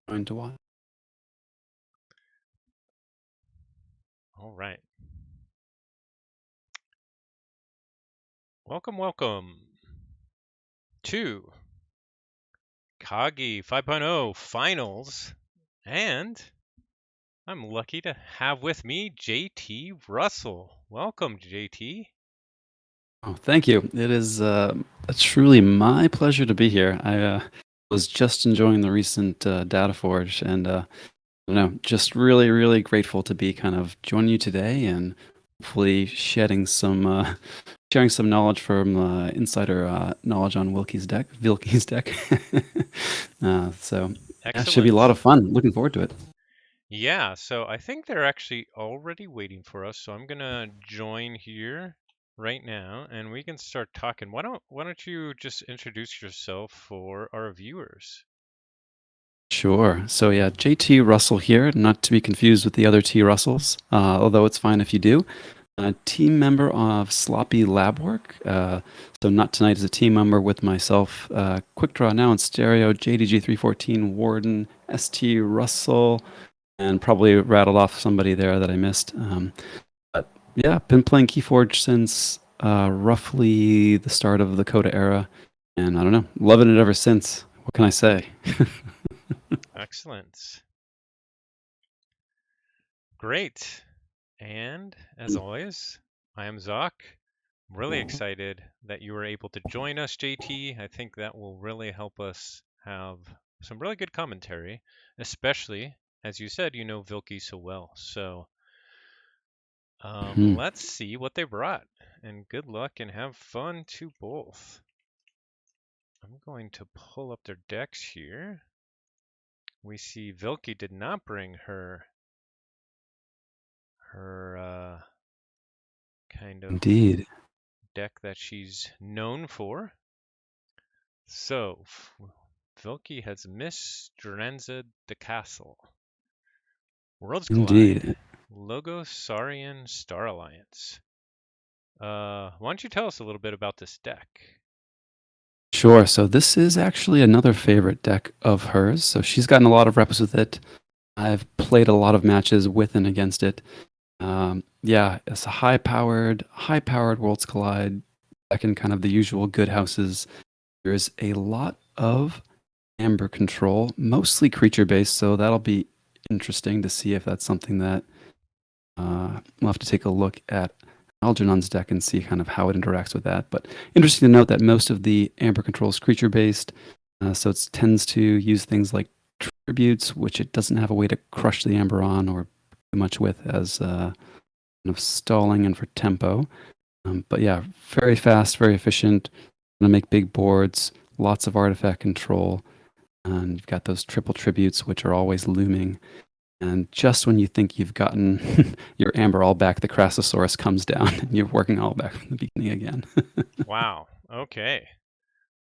Going to watch. All right. Welcome to KAGI 5.0 Finals. And I'm lucky to have with me JT Russell. Welcome, JT. Oh, thank you. It is truly my pleasure to be here. I was just enjoying the recent Data Forge, and I don't know, just really, really grateful to be kind of joining you today, and hopefully sharing some knowledge from insider knowledge on Vilkie's deck. So yeah, should be a lot Excellent. of fun. Looking forward to it. Yeah, so I think they're actually already waiting for us. So I'm going to join here right now and we can start talking. Why don't you just introduce yourself for our viewers? Sure. So yeah, JT Russell here, not to be confused with the other T Russells, although it's fine if you do. A team member of Sloppy Lab Work. So Not Tonight is a team member with myself, Quick Draw Now in Stereo, JDG314, Warden, ST Russell, and probably rattled off somebody there that I missed. But yeah, been playing Keyforge since roughly the start of the Coda era, and I don't know, loving it ever since. What can I say? Excellent. Great. And as always, I am Zoc. I'm really excited that you were able to join us, JT. I think that will really help us have some really good commentary, especially as you said, you know Vilky so well. So Mhm. let's see what they brought. And good luck and have fun to both. I'm going to pull up their decks here. We see Vilky did not bring her kind of Indeed. deck that she's known for. So, Vilky has Miss Drenza the Castle, Worlds Collide, Indeed. Logos Saurian Star Alliance. Why don't you tell us a little bit about this deck? Sure. So this is actually another favorite deck of hers. So she's gotten a lot of reps with it. I've played a lot of matches with and against it. Yeah, it's a high-powered Worlds Collide deck in kind of the usual good houses. There's a lot of amber control, mostly creature-based, so that'll be interesting to see if that's something that we'll have to take a look at Algernon's deck and see kind of how it interacts with that. But interesting to note that most of the amber control is creature-based, so it tends to use things like tributes, which it doesn't have a way to crush the amber on or too much with as kind of stalling and for tempo. But yeah, very fast, very efficient. Gonna make big boards, lots of artifact control, and you've got those triple tributes, which are always looming. And just when you think you've gotten your amber all back, the Crassosaurus comes down, and you're working all back from the beginning again. Wow. Okay.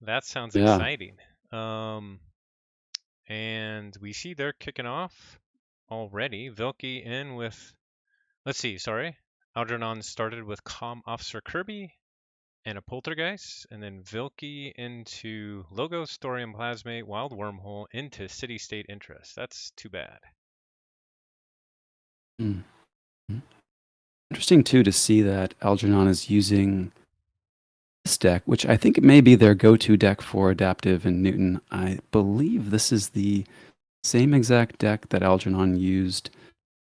That sounds Yeah, exciting. And we see they're kicking off already. Vilky in with, let's see, sorry. Algernon started with Comm Officer Kirby and a Poltergeist, and then Vilky into Logos, Thorium Plasmate, Wild Wormhole into City State Interest. That's too bad. mm. Interesting too to see that Algernon is using this deck, which I think may be their go-to deck for adaptive and Newton. I believe this is the same exact deck that Algernon used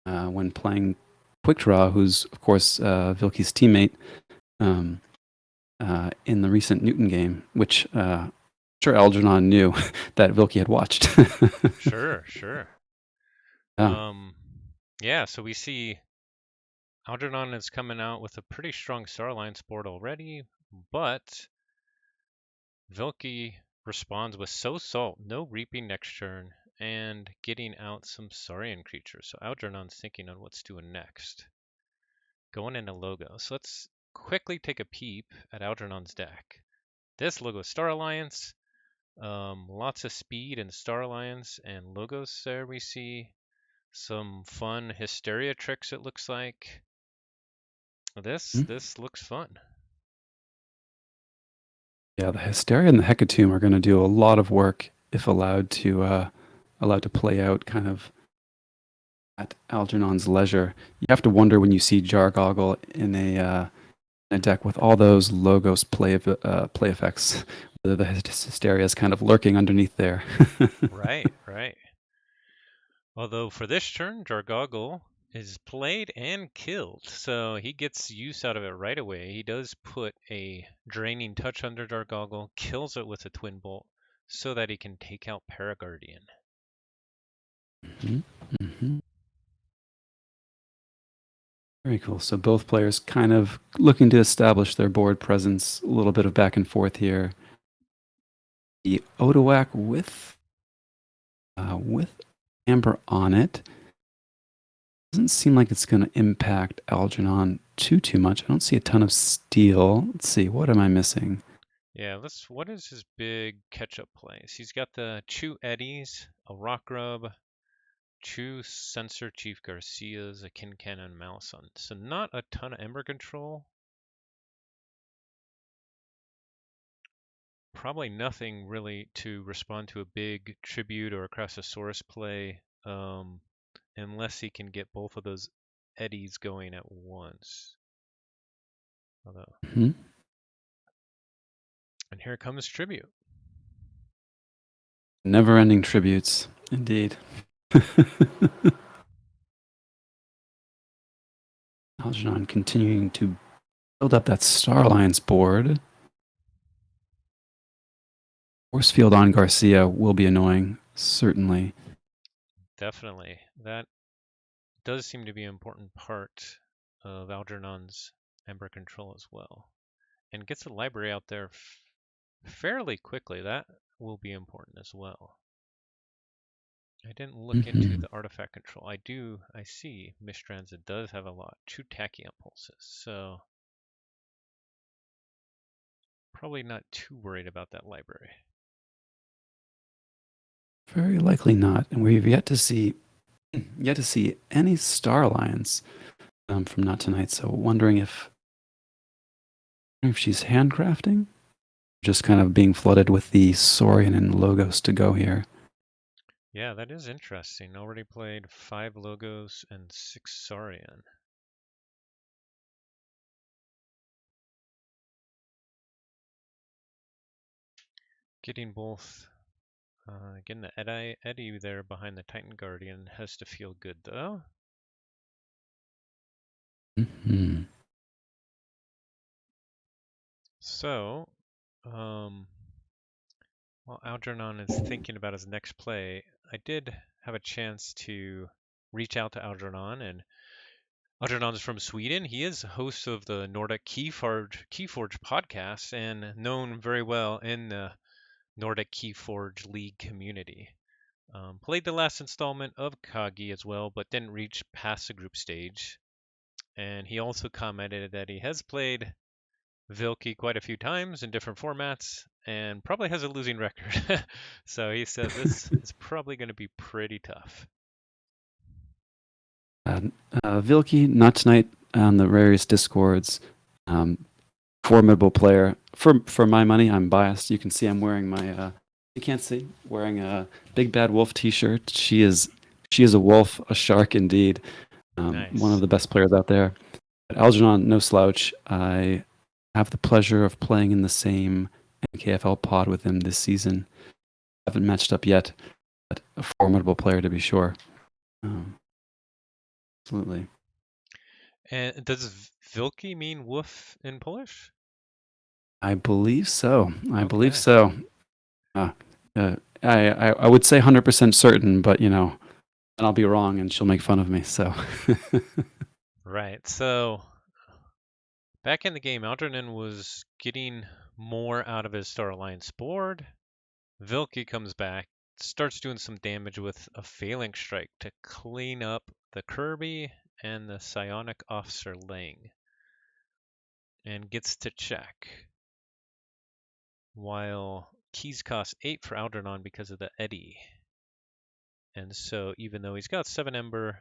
when playing Quick Draw, who's of course Vilky's teammate um, in the recent Newton game, which sure Algernon knew that Vilky had watched. Sure, sure. Yeah. Um, yeah, so we see Algernon is coming out with a pretty strong Star Alliance board already, but Vilky responds with So Salt, no reaping next turn, and getting out some Saurian creatures. So Algernon's thinking on what's doing next. Going into Logos. Let's quickly take a peep at Algernon's deck. This Logos Star Alliance, lots of speed in Star Alliance and Logos there we see. Some fun Hysteria tricks it looks like. This looks fun. Yeah, the Hysteria and the Hecatomb are going to do a lot of work if allowed to allowed to play out kind of at Algernon's leisure. You have to wonder when you see Jargoggle in a deck with all those logos play effects, whether the hysteria is kind of lurking underneath there. Right, right. Although for this turn, Jargoggle is played and killed, so he gets use out of it right away. He does put a draining touch under Jargoggle, kills it with a twin bolt, so that he can take out Paraguardian. Mm-hmm. Very cool. So both players kind of looking to establish their board presence. A little bit of back and forth here. The Odoac with Amber on it doesn't seem like it's going to impact Algernon too much. I don't see a ton of steel. Let's see. What am I missing? Yeah, what is his big catch-up plays? He's got the Chew Eddies, a Rock Rub, Chew Sensor Chief Garcias, a Kin Cannon Malison. So not a ton of Ember control. Probably nothing really to respond to a big Tribute or a Crassosaurus play, unless he can get both of those eddies going at once. Although, Mm-hmm. and here comes Tribute. Never-ending tributes, indeed. Algernon continuing to build up that Star Alliance board. Force field on Garcia will be annoying, certainly. Definitely. That does seem to be an important part of Algernon's Ember control as well. And gets the library out there fairly quickly. That will be important as well. I didn't look into Mm-hmm. the artifact control. I see Mistransit does have a lot. 2 Tachyon pulses, so probably not too worried about that library. Very likely not. And we've yet to see any Star Alliance from Not Tonight. So wondering if she's handcrafting, just kind of being flooded with the Saurian and logos to go here. Yeah, that is interesting. Already played 5 logos and 6 Saurian. Getting both, getting the Eddie there behind the Titan Guardian has to feel good though. Mm-hmm. So, while Algernon is thinking about his next play, I did have a chance to reach out to Algernon, and Algernon is from Sweden. He is host of the Nordic Keyforge podcast and known very well in the Nordic Keyforge League community. Played the last installment of KAGI as well, but didn't reach past the group stage. And he also commented that he has played Vilki quite a few times in different formats and probably has a losing record. So he says this is probably going to be pretty tough. Vilki, Not Tonight on the various discords. Um, Formidable player. For my money, I'm biased. You can see I'm wearing my. You can't see. Wearing a Big Bad Wolf T-shirt. She is a wolf, a shark indeed. One of Nice. the best players out there. But Algernon, no slouch. I have the pleasure of playing in the same NKFL pod with him this season. Haven't matched up yet, but a formidable player to be sure. Absolutely. And does Vilki mean wolf in Polish? I believe so. I believe Okay. so. Uh, I would say 100% certain, but and I'll be wrong, and she'll make fun of me. So, Right. So back in the game, Algernon was getting more out of his Star Alliance board. Vilki comes back, starts doing some damage with a Phalanx Strike to clean up the Kirby and the Psionic Officer Lang, and gets to check. While keys cost 8 for Algernon because of the Eddy. And so even though he's got 7 Ember,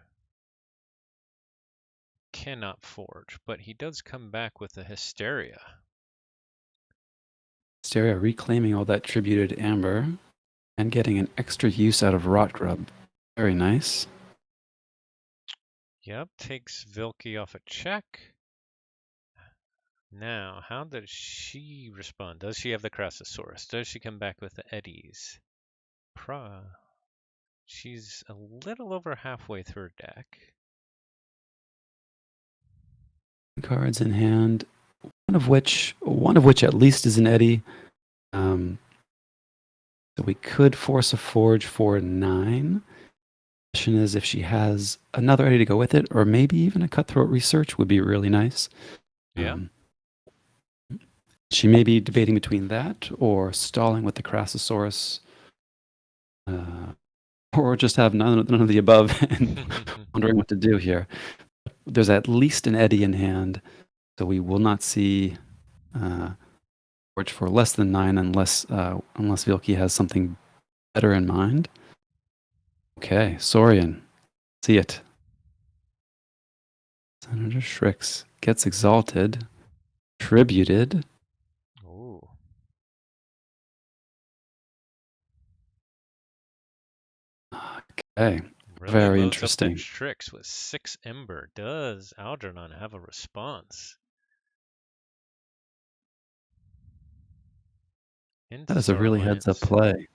cannot forge, but he does come back with a Hysteria. Hysteria reclaiming all that tributed amber. And getting an extra use out of Rot Grub. Very nice. Yep, takes Vilky off a check. Now, how does she respond? Does she have the Crassosaurus? Does she come back with the Eddies? She's a little over halfway through her deck. Cards in hand, one of which at least is an Eddy. So we could force a Forge for 9. The question is if she has another Eddy to go with it, or maybe even a Cutthroat Research would be really nice. Yeah. She may be debating between that or stalling with the Crassosaurus, or just have none of the above and wondering what to do here. There's at least an Eddy in hand, so we will not see Forge for less than 9 unless Vilky has something better in mind. Okay, Saurian. See it. Senator Shrix gets exalted, tributed. Ooh. Okay, Really very loads up that interesting. Strix with 6 Ember. Does Algernon have a response? Into That is a Star really heads-up Alliance. play.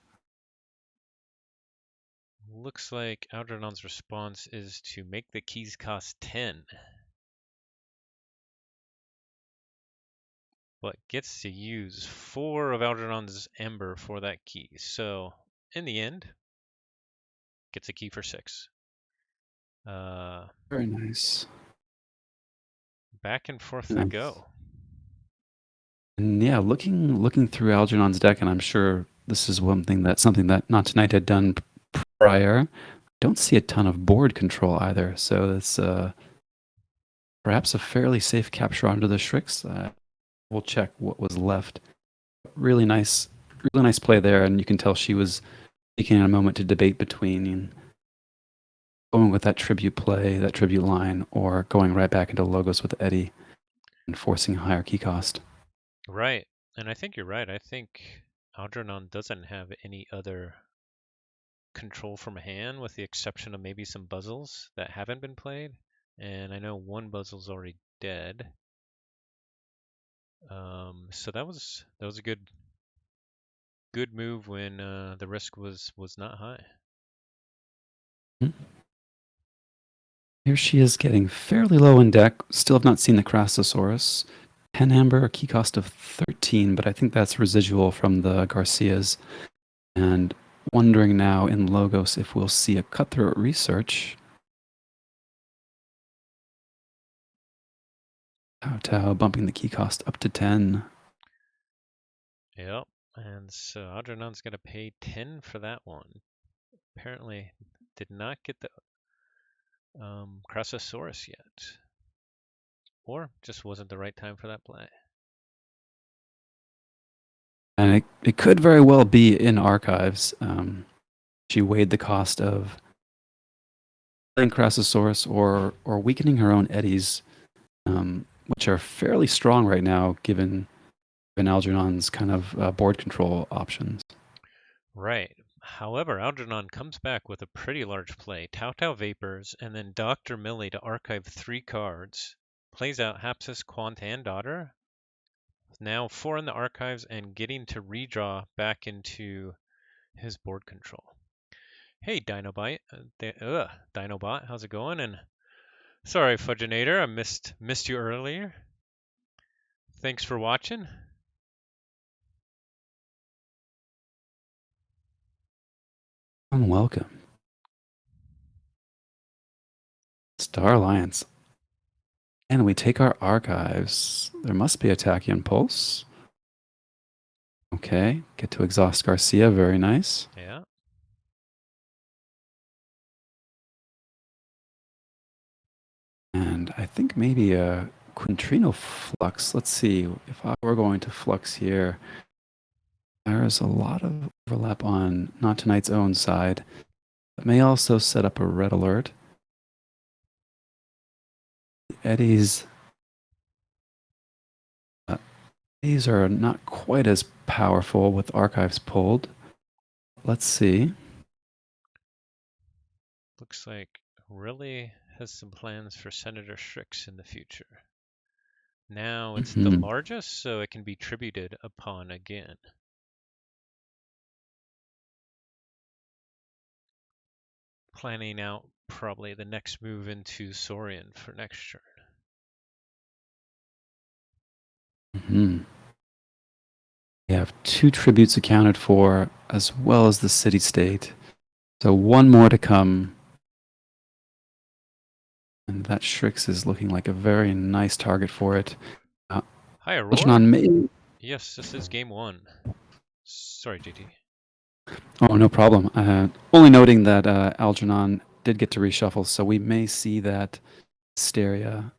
Looks like Algernon's response is to make the keys cost 10. But gets to use 4 of Algernon's Ember for that key. So, in the end, gets a key for 6. Very nice. Back and forth they Nice. go. And yeah, looking through Algernon's deck, and I'm sure this is something that Not Tonight had done prior. Don't see a ton of board control either, so it's perhaps a fairly safe capture onto the Shrix. We'll check what was left. Really nice play there, and you can tell she was taking a moment to debate between going with that tribute play, that tribute line, or going right back into Logos with Eddie and forcing a higher key cost. Right. And I think you're right. I think Algernon doesn't have any other control from hand with the exception of maybe some Buzzles that haven't been played. And I know one Buzzle's already dead. So that was a good move when the risk was not high. Here she is getting fairly low in deck. Still have not seen the Crassosaurus. 10 amber, a key cost of 13, but I think that's residual from the Garcias. And wondering now in Logos if we'll see a Cutthroat Research. Tao bumping the key cost up to 10. Yep. And so Algernon's going to pay 10 for that one. Apparently did not get the Crassosaurus yet. Or just wasn't the right time for that play. And it could very well be in archives. She weighed the cost of playing Crassosaurus or weakening her own eddies, which are fairly strong right now given Algernon's kind of board control options. Right. However, Algernon comes back with a pretty large play. Tau Tau Vapors and then Dr. Millie to archive 3 cards. Plays out Hapsis, Quant, and Daughter. Now 4 in the archives and getting to redraw back into his board control. Hey, Dinobite. Dinobot, how's it going? And sorry, Fudginator, I missed you earlier. Thanks for watching. And welcome. Star Alliance. And we take our archives. There must be a Tachyon Pulse. Okay, get to exhaust Garcia. Very nice. Yeah. And I think maybe a Quintrino Flux. Let's see. If I were going to Flux here, there's a lot of overlap on Not Tonight's own side. It may also set up a red alert. Eddies. These are not quite as powerful with archives pulled. let's see. Looks like really has some plans for Senator Strix in the future. Now it's the Mhm. largest, so it can be tributed upon again. Planning out probably the next move into Saurian for next turn. Mhm. We have 2 tributes accounted for, as well as the city-state. So one more to come. And that Strix is looking like a very nice target for it. Uh, Hi, Aurora. Algernon may... Yes, this is game one. Sorry, JT. Oh, no problem. Only noting that Algernon did get to reshuffle, so we may see that Hysteria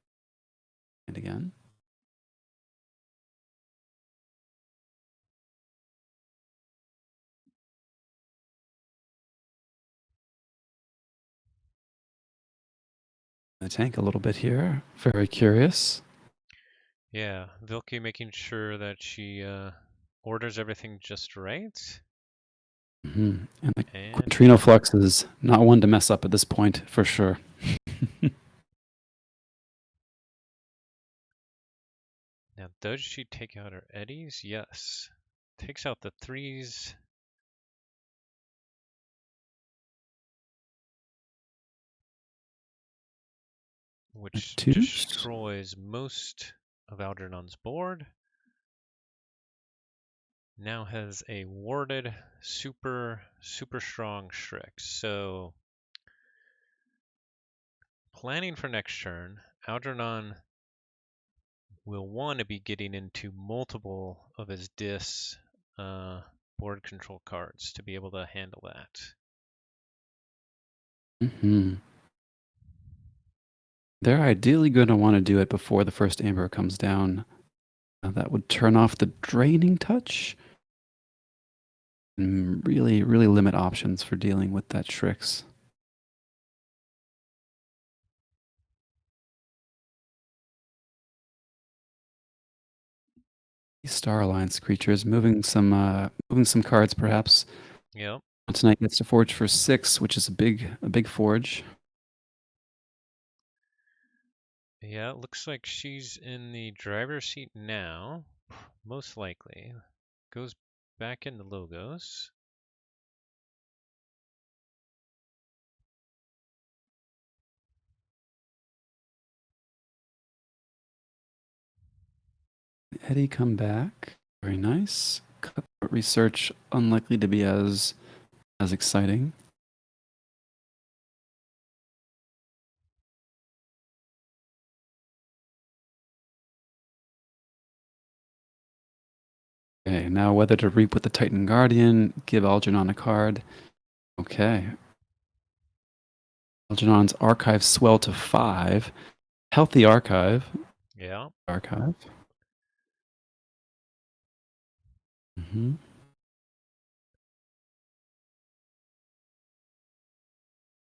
and again. The tank a little bit here. Very curious. Yeah, Vilke making sure that she orders everything just right. And the And Quintrino Flux is not one to mess up at this point, for sure. now, does she take out her eddies? Yes. Takes out the threes. Which Twos. destroys most of Algernon's board. Now has a warded super strong Strix. So planning for next turn, Algernon will want to be getting into multiple of his board control cards to be able to handle that. Mm-hmm. They're ideally going to want to do it before the first Amber comes down. That would turn off the draining touch and really, really limit options for dealing with that Strix. Star Alliance creatures moving some cards perhaps. Yep. Tonight gets to forge for 6, which is a big forge. Yeah, it looks like she's in the driver's seat now, most likely. Goes back into logos. Eddie come back. Very nice. Cutthroat research unlikely to be as exciting. Okay, now whether to reap with the Titan Guardian, give Algernon a card. Okay. Algernon's archive swell to 5. Healthy archive. Yeah. Archive. Mm-hmm.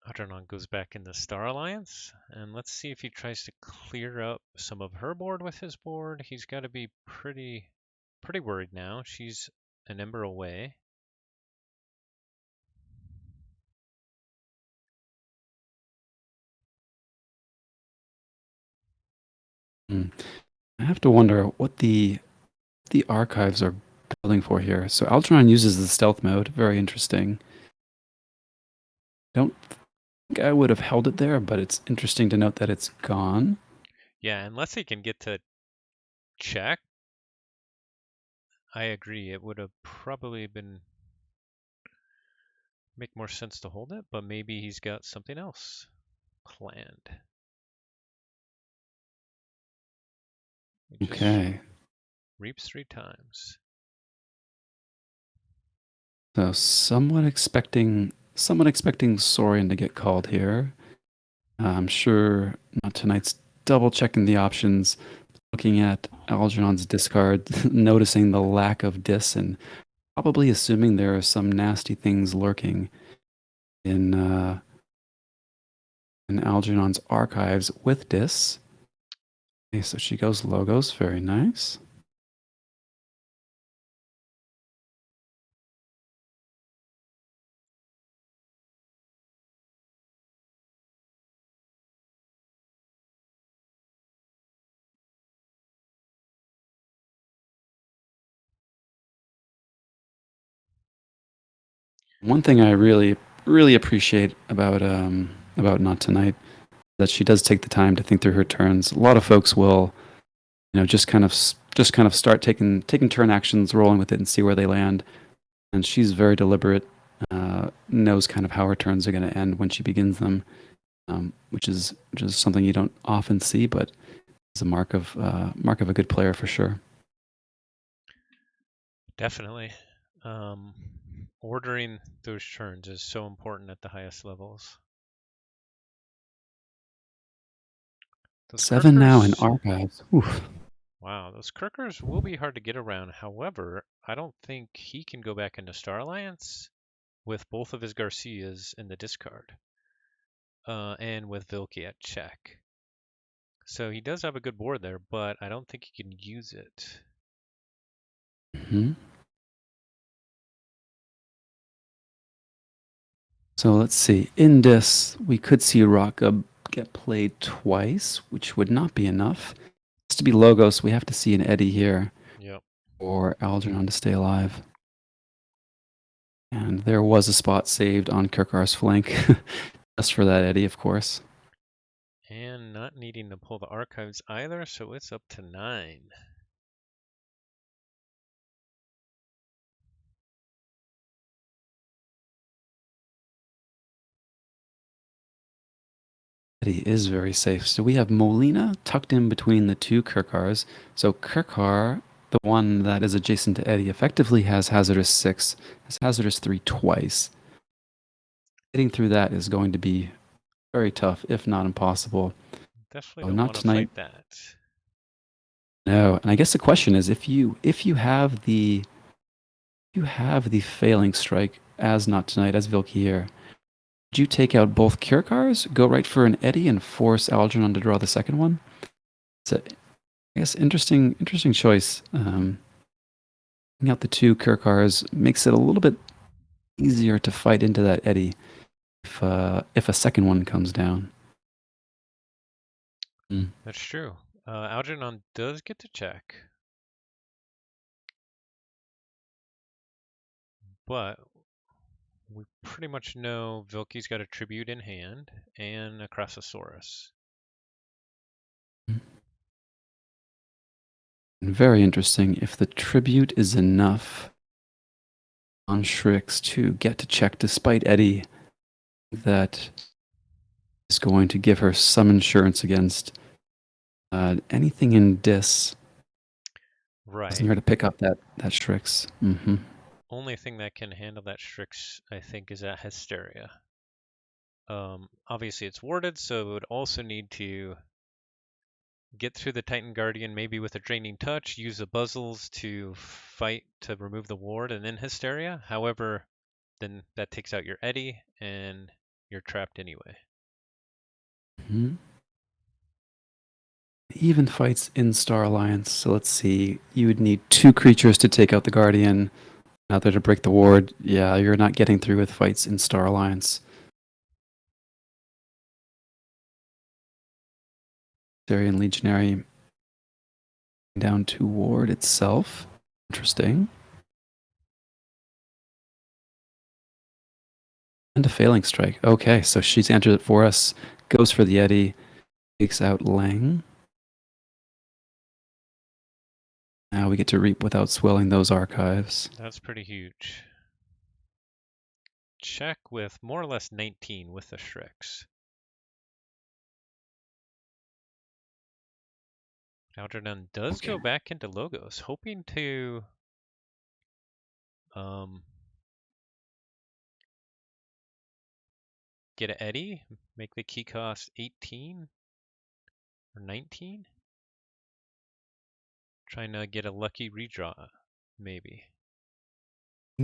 Adrenon goes back in the Star Alliance, and let's see if he tries to clear up some of her board with his board. He's got to be pretty worried now. She's an ember away. Mm. I have to wonder what the archives are building for here. So Algernon uses the stealth mode. Very interesting. Don't think I would have held it there, but it's interesting to note that it's gone. Yeah, unless he can get to check, I agree. It would have probably been make more sense to hold it, but maybe he's got something else planned. He just Okay. reaps 3 times. So somewhat expecting Saurian to get called here. I'm sure not tonight's double checking the options, looking at Algernon's discard, noticing the lack of dis, and probably assuming there are some nasty things lurking in Algernon's archives with dis. Okay, so she goes logos, very nice. One thing I really appreciate about Not Tonight that she does take the time to think through her turns. A lot of folks will, just kind of start taking turn actions, rolling with it, and see where they land. And she's very deliberate, knows kind of how her turns are going to end when she begins them, which is something you don't often see, but is a mark of a good player for sure. Definitely. Um, Ordering those turns is so important at the highest levels. Those 7 now in Kirkers, archives. Oof. wow, those Kirkers will be hard to get around. However, I don't think he can go back into Star Alliance with both of his Garcias in the discard, and with Vilki at check. So he does have a good board there, but I don't think he can use it. Mhm. So let's see. In this, we could see Raka get played twice, which would not be enough. It's to be Logos, we have to see an Eddie here Yep. for Algernon to stay alive. And there was a spot saved on Kirkar's flank, just for that Eddie, of course. And not needing to pull the archives either, so it's up to 9. Eddie is very safe. So we have Molina tucked in between the two Kirkars. So Kirkar, the one that is adjacent to Eddie, effectively has Hazardous 6, has Hazardous 3 twice. Getting through that is going to be very tough, if not impossible. Definitely Oh, don't not want to tonight. fight that. No, and I guess the question is if you have the failing strike as not tonight as Vilkier, would you take out both Kirkars, go right for an Eddie, and force Algernon to draw the second one? It's a, I guess interesting choice. Taking out the two Kirkars makes it a little bit easier to fight into that Eddie if a second one comes down. Mm. That's true. Algernon does get to check, but we pretty much know Vilki's got a tribute in hand and a Crassosaurus. Very interesting. If the tribute is enough on Shrix to get to check despite Eddie, that is going to give her some insurance against anything in Dis. Causing Right. her to pick up that Shrix. Hmm. Only thing that can handle that Strix, I think, is that Hysteria. Obviously, it's warded, so it would also need to get through the Titan Guardian, maybe with a Draining Touch, use the Buzzles to fight to remove the ward, and then Hysteria. However, then that takes out your Eddie, and you're trapped anyway. Hmm. Even fights in Star Alliance. So let's see. You would need two creatures to take out the Guardian. Out there to break the ward. Yeah, you're not getting through with fights in Star Alliance. Syrian Legionary down to ward itself. Interesting. And a failing strike. Okay, so she's entered it for us. Goes for the Eddie. Takes out Lang. Now we get to reap without swelling those archives. That's pretty huge. Check with more or less 19 with the Strix. Algernon does Okay. go back into Logos, hoping to um, get an Eddie, make the key cost 18 or 19. Trying to get a lucky redraw, maybe.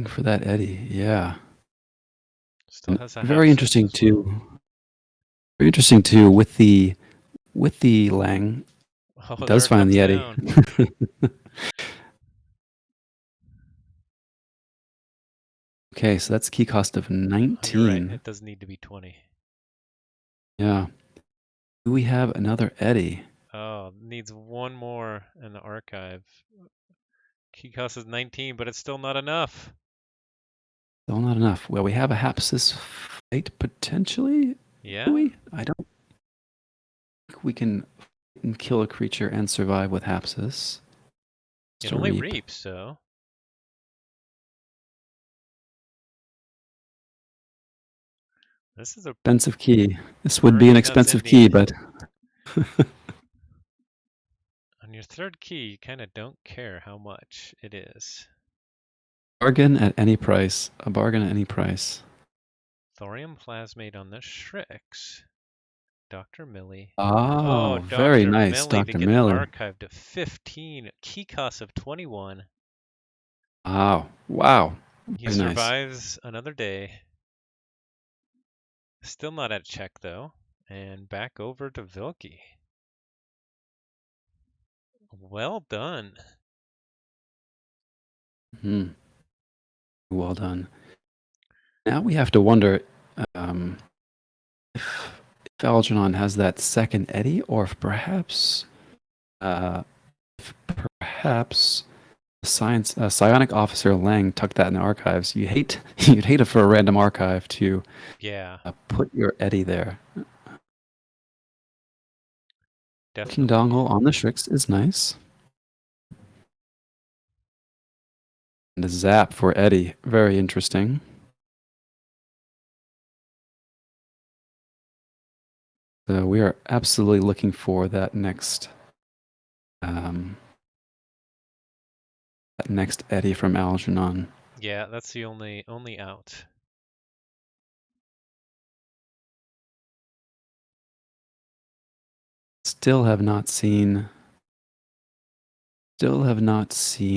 For that Eddie, yeah. Still And has a half very sense interesting as well. too. Very interesting too with the Lang. It Oh, there does it find comes the Eddie. down. Okay, so that's key cost of Oh, you're right. 19. It does need to be 20. Yeah. Do we have another Eddie? Oh, needs one more in the archive. Key cost is 19, but it's still not enough. Still not enough. Well, we have a Hapsis fight potentially. Do Yeah? we? I don't think we can kill a creature and survive with Hapsis. It Just a only reap. reaps, so this is a Expensive key. This would be an burning nuts expensive key, ending. but On your third key, you kind of don't care how much it is. bargain at any price. A bargain at any price. Thorium Plasmate on the Shrix. Dr. Millie. Oh, Oh, very Dr. nice, Millie to Dr. get an Miller. archive to 15, key cost of 21. Wow. Wow. He Very nice. survives another day. Still not at check though. And back over to Vilky. Well done. Hmm. Well done. Now we have to wonder um, if Algernon has that second Eddie, or uh, if perhaps Psionic Officer Lang tucked that in the archives. You'd hate it for a random archive to Yeah, put your Eddie there. King definitely. Dongle on the Shrix is nice. And a zap for Eddie, very interesting. So we are absolutely looking for um, that next Eddie from Algernon. Yeah, that's the only out. Still have not seen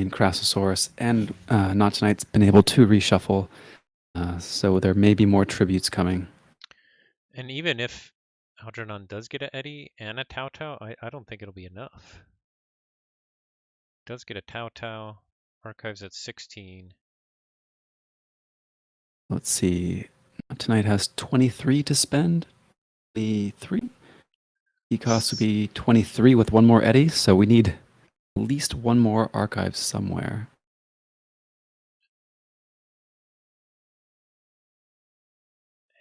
Crassosaurus, and Not Tonight's been able to reshuffle, so there may be more tributes coming. And even if Algernon does get an Eddie and a Tau Tau, I don't think it'll be enough. Does get a Tau Tau, archives at 16. Let's see. Not Tonight has 23 to spend. 23. The cost would be 23 with one more Eddie, so we need at least one more archive somewhere.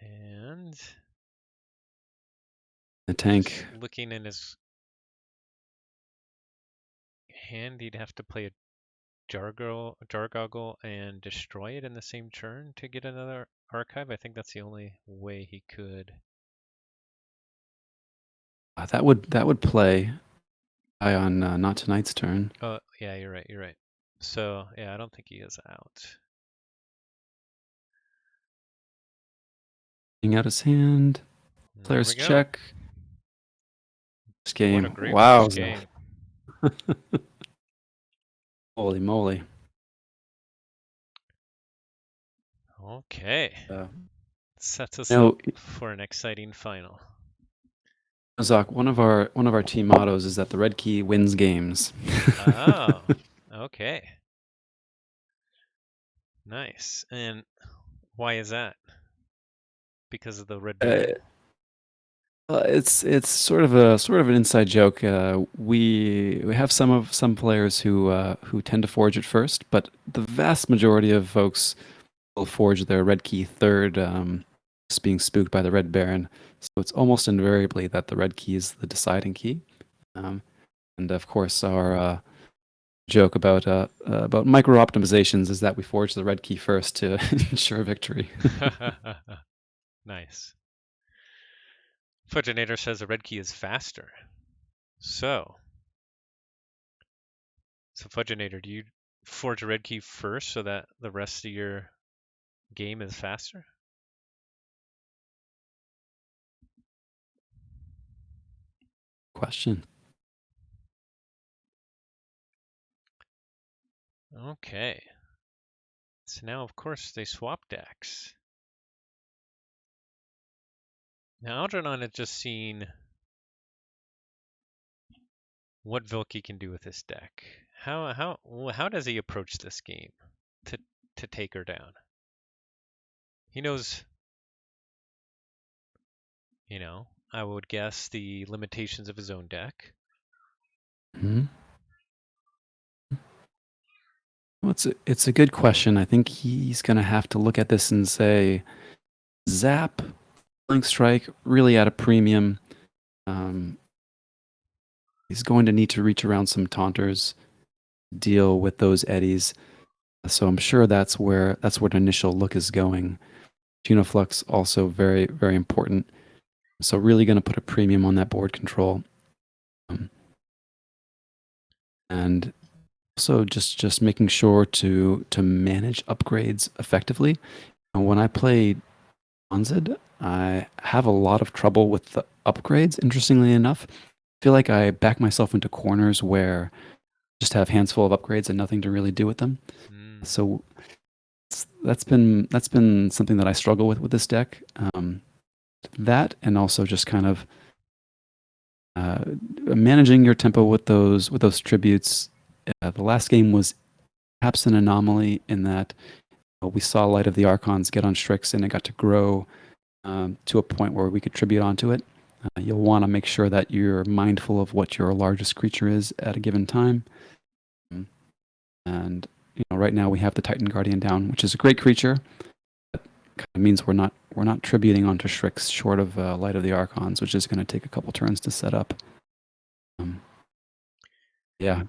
And The tank. just looking in his hand, he'd have to play a Jargoggle and destroy it in the same turn to get another archive. I think that's the only way he could. That would play high on Not Tonight's turn. Oh, yeah, you're right. You're right. So, yeah, I don't think he is out. Getting out his hand. There we Players go. check. This What a game. great Wow. first game. Holy moly. Okay. Uh, Sets us up you for an exciting final. Zach, one of our team mottos is that the red key wins games. Oh, okay. Nice. And why is that? Because of the Red Uh, Baron? it's sort of an inside joke. We have some players who tend to forge it first, but the vast majority of folks will forge their red key third, just being spooked by the red baron. So it's almost invariably that the red key is the deciding key. Um, and of course, our joke about micro optimizations is that we forge the red key first to ensure victory. Nice. Fudgenator says the red key is faster. So Fudgenator, do you forge a red key first so that the rest of your game is faster? Question. Okay. So now, of course, they swap decks. Now, Algernon had just seen what Vilky can do with this deck. How does he approach this game to take her down? He knows, I would guess the limitations of his own deck. Hmm. Well, it's a good question. I think he's gonna have to look at this and say, Zap, Link Strike, really at a premium. Um, he's going to need to reach around some taunters, deal with those eddies. So I'm sure that's where the initial look is going. Tunaflux also very, very important. So really going to put a premium on that board control. Um, and also just making sure to manage upgrades effectively. And when I play Onzid, I have a lot of trouble with the upgrades, interestingly enough. I feel like I back myself into corners where I just have hands full of upgrades and nothing to really do with them. Mm. So that's been something that I struggle with this deck. That and also just kind of uh, managing your tempo with those tributes. The last game was perhaps an anomaly in that we saw Light of the Archons get on Strix and it got to grow to a point where we could tribute onto it. You'll want to make sure that you're mindful of what your largest creature is at a given time. And right now we have the Titan Guardian down, which is a great creature. Kind of means we're not tributing onto Strix short of Light of the Archons, which is going to take a couple turns to set up. Um, yeah,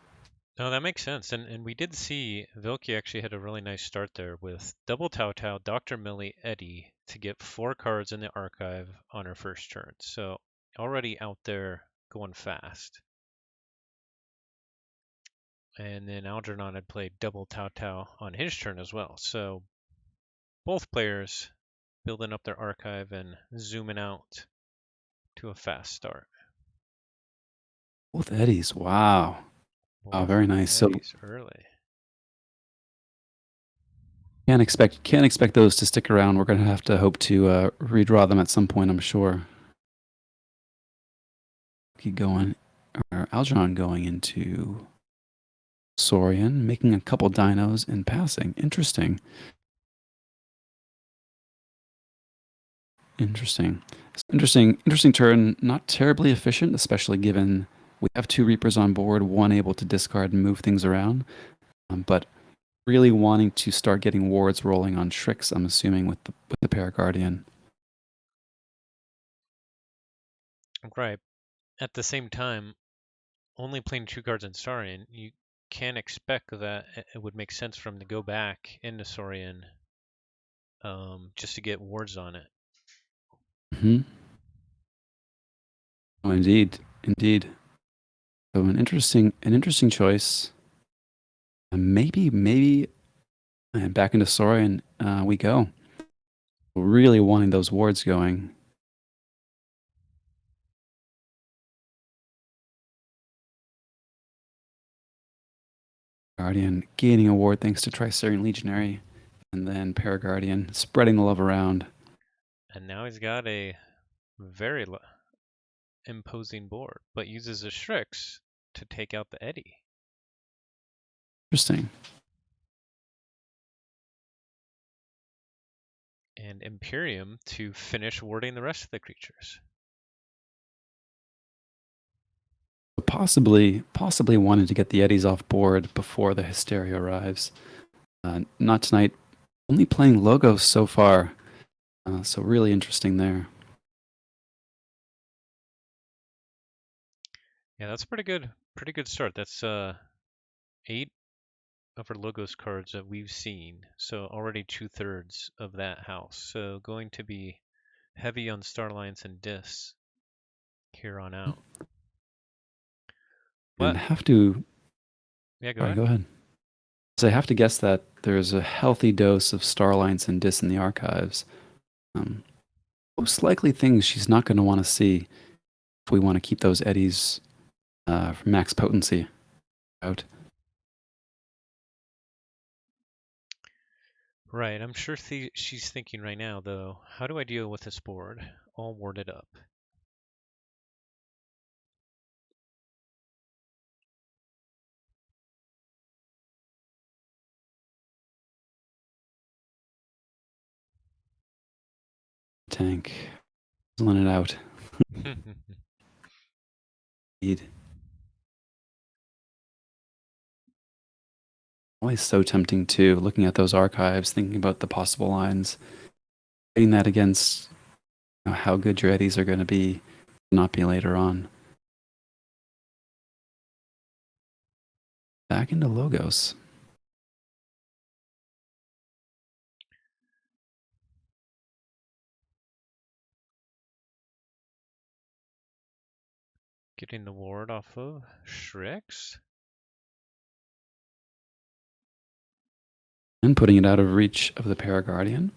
No, that makes sense. And we did see Vilki actually had a really nice start there with double Tau Tau, Dr. Millie, Eddie to get 4 cards in the archive on her first turn. So already out there going fast. And then Algernon had played double Tau Tau on his turn as well. So both players building up their archive and zooming out to a fast start. both Eddies. Wow. Oh, Both very nice. So Eddies early. can't expect those to stick around. We're going to have to hope to redraw them at some point, I'm sure. Keep going. Or Algernon going into Saurian, making a couple dinos and passing. Interesting. Interesting turn. Not terribly efficient, especially given we have 2 Reapers on board, one able to discard and move things around. But really wanting to start getting wards rolling on Shrix, I'm assuming, with the Paraguardian. Right. At the same time, only playing 2 cards in Saurian, you can expect that it would make sense for him to go back into Saurian just to get wards on it. Hmm. Oh, indeed. So an interesting choice. Maybe, and back into Saurian we go. Really wanting those wards going. Guardian gaining a ward thanks to Trisarian Legionary, and then Paraguardian spreading the love around. And now he's got a very imposing board, but uses a Shrix to take out the Eddie. Interesting. And Imperium to finish warding the rest of the creatures. Possibly wanted to get the Eddies off board before the Hysteria arrives. Not tonight. Only playing logos so far, so really interesting there. Yeah, that's pretty good start. That's 8 of our logos cards that we've seen. So already 2/3 of that house. So going to be heavy on Star Alliance and Dis here on out. And But have to. yeah, go All right, ahead. go ahead. So I have to guess that there's a healthy dose of Starlines and Dis in the archives. Um, Most likely things she's not going to want to see if we want to keep those Eddies from max potency out. Right, I'm sure she's thinking right now though, how do I deal with this board all warded up? Tank. Fizzling it out. Indeed. Always so tempting too, looking at those archives, thinking about the possible lines, putting that against how good your eddies are going to be, not be later on. Back into logos. Getting the ward off of Shrix. And putting it out of reach of the Paraguardian.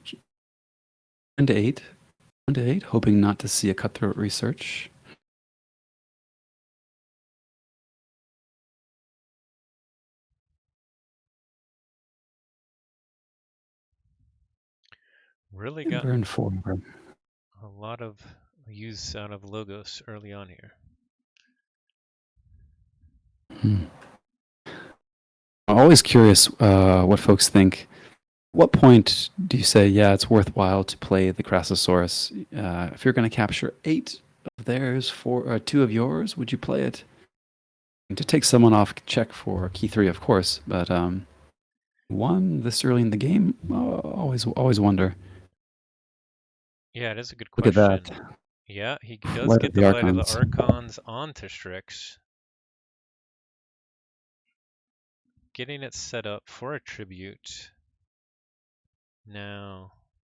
1 to 8. 1 to 8, hoping not to see a cutthroat research. Really And got burn 4. a lot of use out of logos early on here. I'm always curious what folks think. What point do you say, yeah, it's worthwhile to play the Crassosaurus? If you're going to capture 8 of theirs, 2 of yours, would you play it? And to take someone off check for key 3, of course, but 1 this early in the game, always wonder. Yeah, it is a good Look at that. question. Yeah, he does Light of get the the Light of the Archons. Archons onto Strix. Getting it set up for a tribute. Now,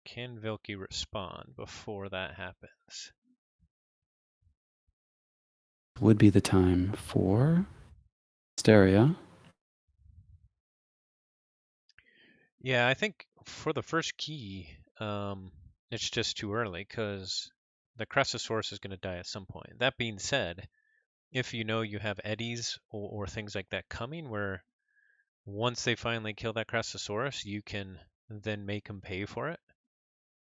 can Vilki respond before that happens? Would be the time for Hysteria. Yeah, I think for the first key, it's just too early because the Crassosaurus is going to die at some point. That being said, if you know you have eddies or things like that coming where once they finally kill that Crassosaurus, you can then make them pay for it,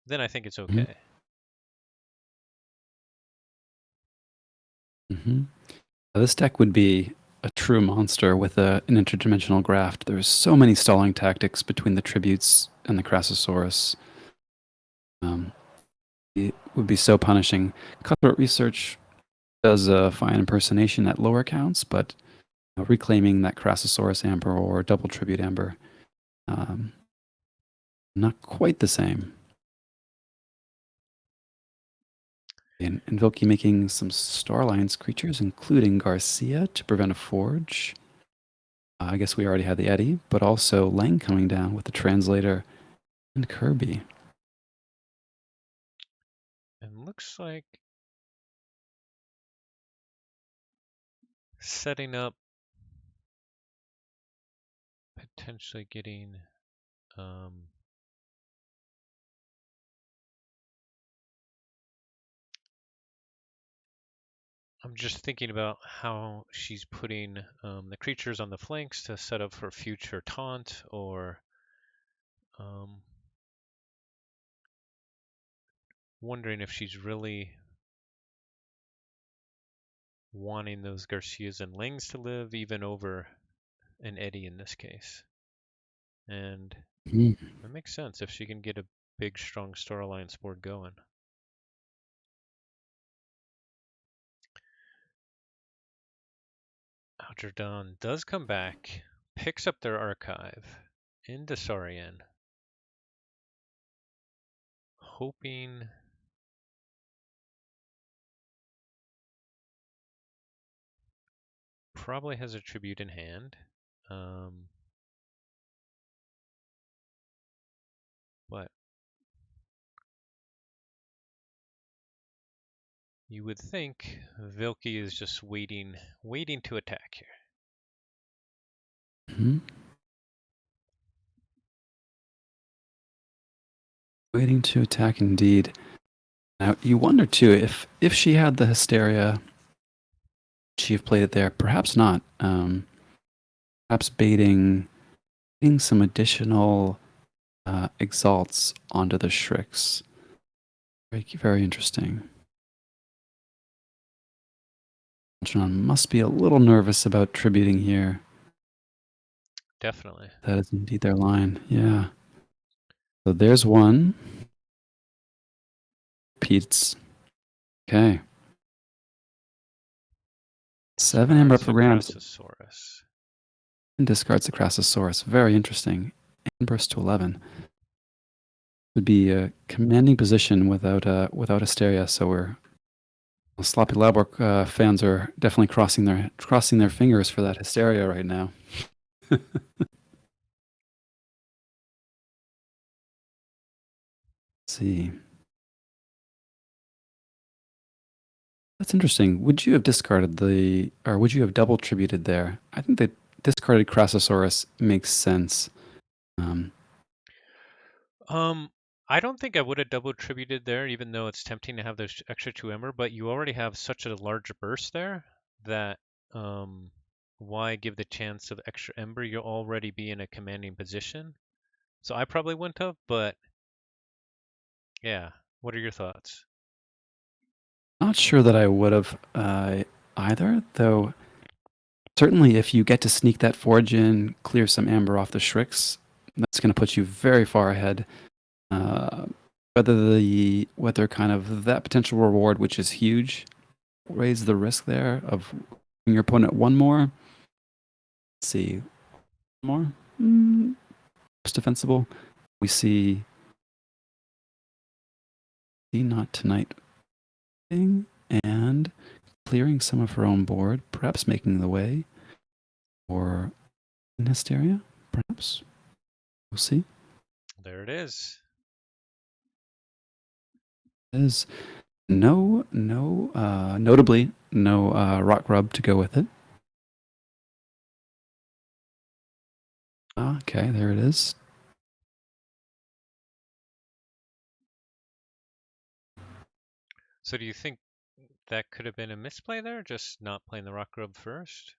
then I think it's Mm-hmm. okay. Mm-hmm. This deck would be a true monster with an interdimensional graft. There's so many stalling tactics between the tributes and the Crassosaurus. It would be so punishing. Cutthroat Research does a fine impersonation at lower counts, but reclaiming that Crassosaurus Amber or double tribute Amber, um, not quite the same. And Vilki making some Star Alliance creatures, including Garcia to prevent a forge. I guess we already had the Eddy, but also Lang coming down with the Translator and Kirby. And looks like setting up, potentially getting I'm just thinking about how she's putting the creatures on the flanks to set up for future taunt or wondering if she's really wanting those Garcias and Lings to live even over an Eddy in this case. And Mm. that makes sense if she can get a big, strong Star Alliance board going. Algerdon does come back, picks up their archive into Saurian, hoping probably has a tribute in hand. But you would think Vilki is just waiting to attack here. Mm-hmm. Waiting to attack indeed. Now you wonder too if she had the Hysteria, she have played it there. Perhaps not. Perhaps baiting some additional exalts onto the Shrix. Very interesting. John must be a little nervous about tributing here. Definitely. That is indeed their line. Yeah. So there's one. Pete's. Okay. 7 Amber up Sparks for a grabs. Crassosaurus. And discards the Crassosaurus. Very interesting. And burst to 11. Would be a commanding position without Asteria, so we're Sloppy Labwork fans are definitely crossing their fingers for that Hysteria right now. Let's see. That's interesting. Would you have discarded or would you have double tributed there? I think the discarded Crassosaurus makes sense. Um, Um, I don't think I would have double tributed there, even though it's tempting to have those extra 2 Ember, but you already have such a large burst there that um, why give the chance of extra Ember? You'll already be in a commanding position. So I probably wouldn't have, but yeah. What are your thoughts? Not sure that I would have either, though. Certainly, if you get to sneak that forge in, clear some amber off the Shrix, that's going to put you very far ahead. Uh, whether kind of that potential reward, which is huge, raise the risk there of giving your opponent one more. Let's see, one more. Most defensible. We see the not tonight thing and clearing some of her own board, perhaps making the way or in Hysteria, perhaps. We'll see. There it is. There's notably no rock rub to go with it. Okay, there it is. So do you think that could have been a misplay there, just not playing the rock grub first?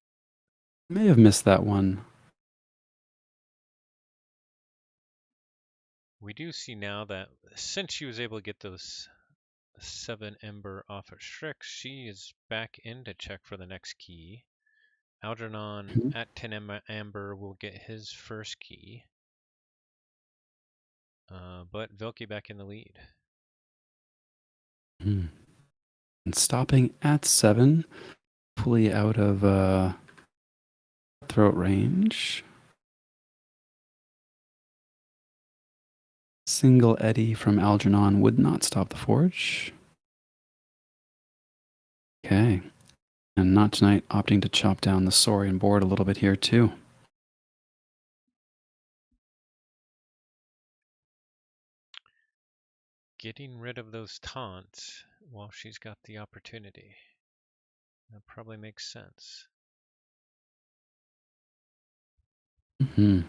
May have missed that one. We do see now that since she was able to get those 7 Ember off of Shrix, she is back in to check for the next key. Algernon Mhm. at 10 Amber will get his first key, but Vilke back in the lead. Mhm. And stopping at 7, fully out of throat range. Single eddy from Algernon would not stop the forge. Okay. And not tonight, opting to chop down the Saurian board a little bit here too. Getting rid of those taunts while she's got the opportunity. That probably makes sense. Mm-hmm.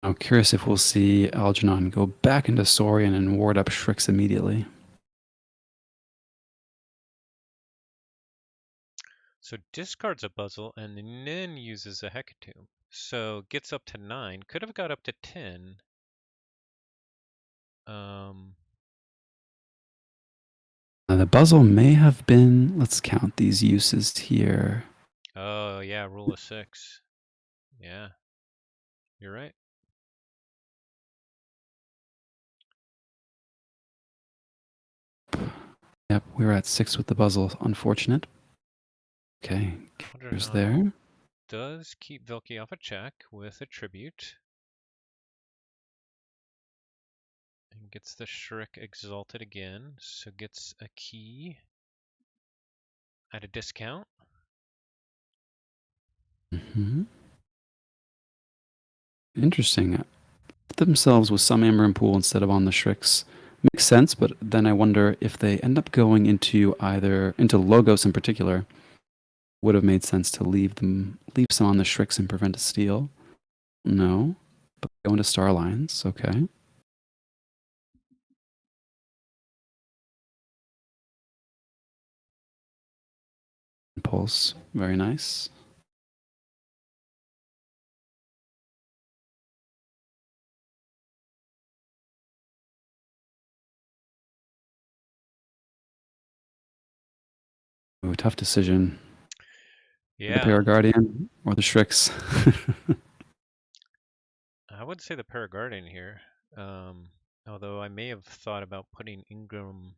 I'm curious if we'll see Algernon go back into Saurian and ward up Shrix immediately. So discards a Buzzle and then uses a Hecatomb. So gets up to 9. Could have got up to 10. The Buzzle may have been, let's count these uses here. Oh yeah, rule of 6. Yeah, you're right. Yep, we were at 6 with the Buzzle. Unfortunate. Okay, here's Algernon there. does keep Vilke off a check with a tribute. And gets the Shriek exalted again, so gets a key at a discount. Mm-hmm. Interesting. Put themselves with some Amber and Pool instead of on the Shrix. Makes sense, but then I wonder if they end up going into Logos in particular, would have made sense to leave some on the Shrix and prevent a steal. No, but go into Star Alliance. Okay. Pulse, very nice. Ooh, tough decision. The Yeah, Paraguardian or the Shrix. I would say the Paraguardian here. Um, Although I may have thought about putting Ingram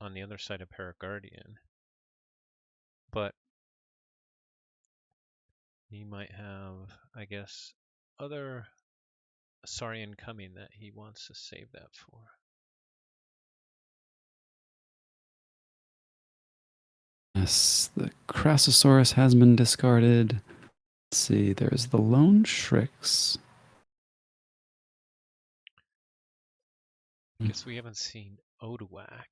on the other side of Paraguardian. But He might have, I guess, other Saurian coming that he wants to save that for. Yes, the Crassosaurus has been discarded. Let's see, there's the Lone Shrix. Guess we haven't seen Odoak.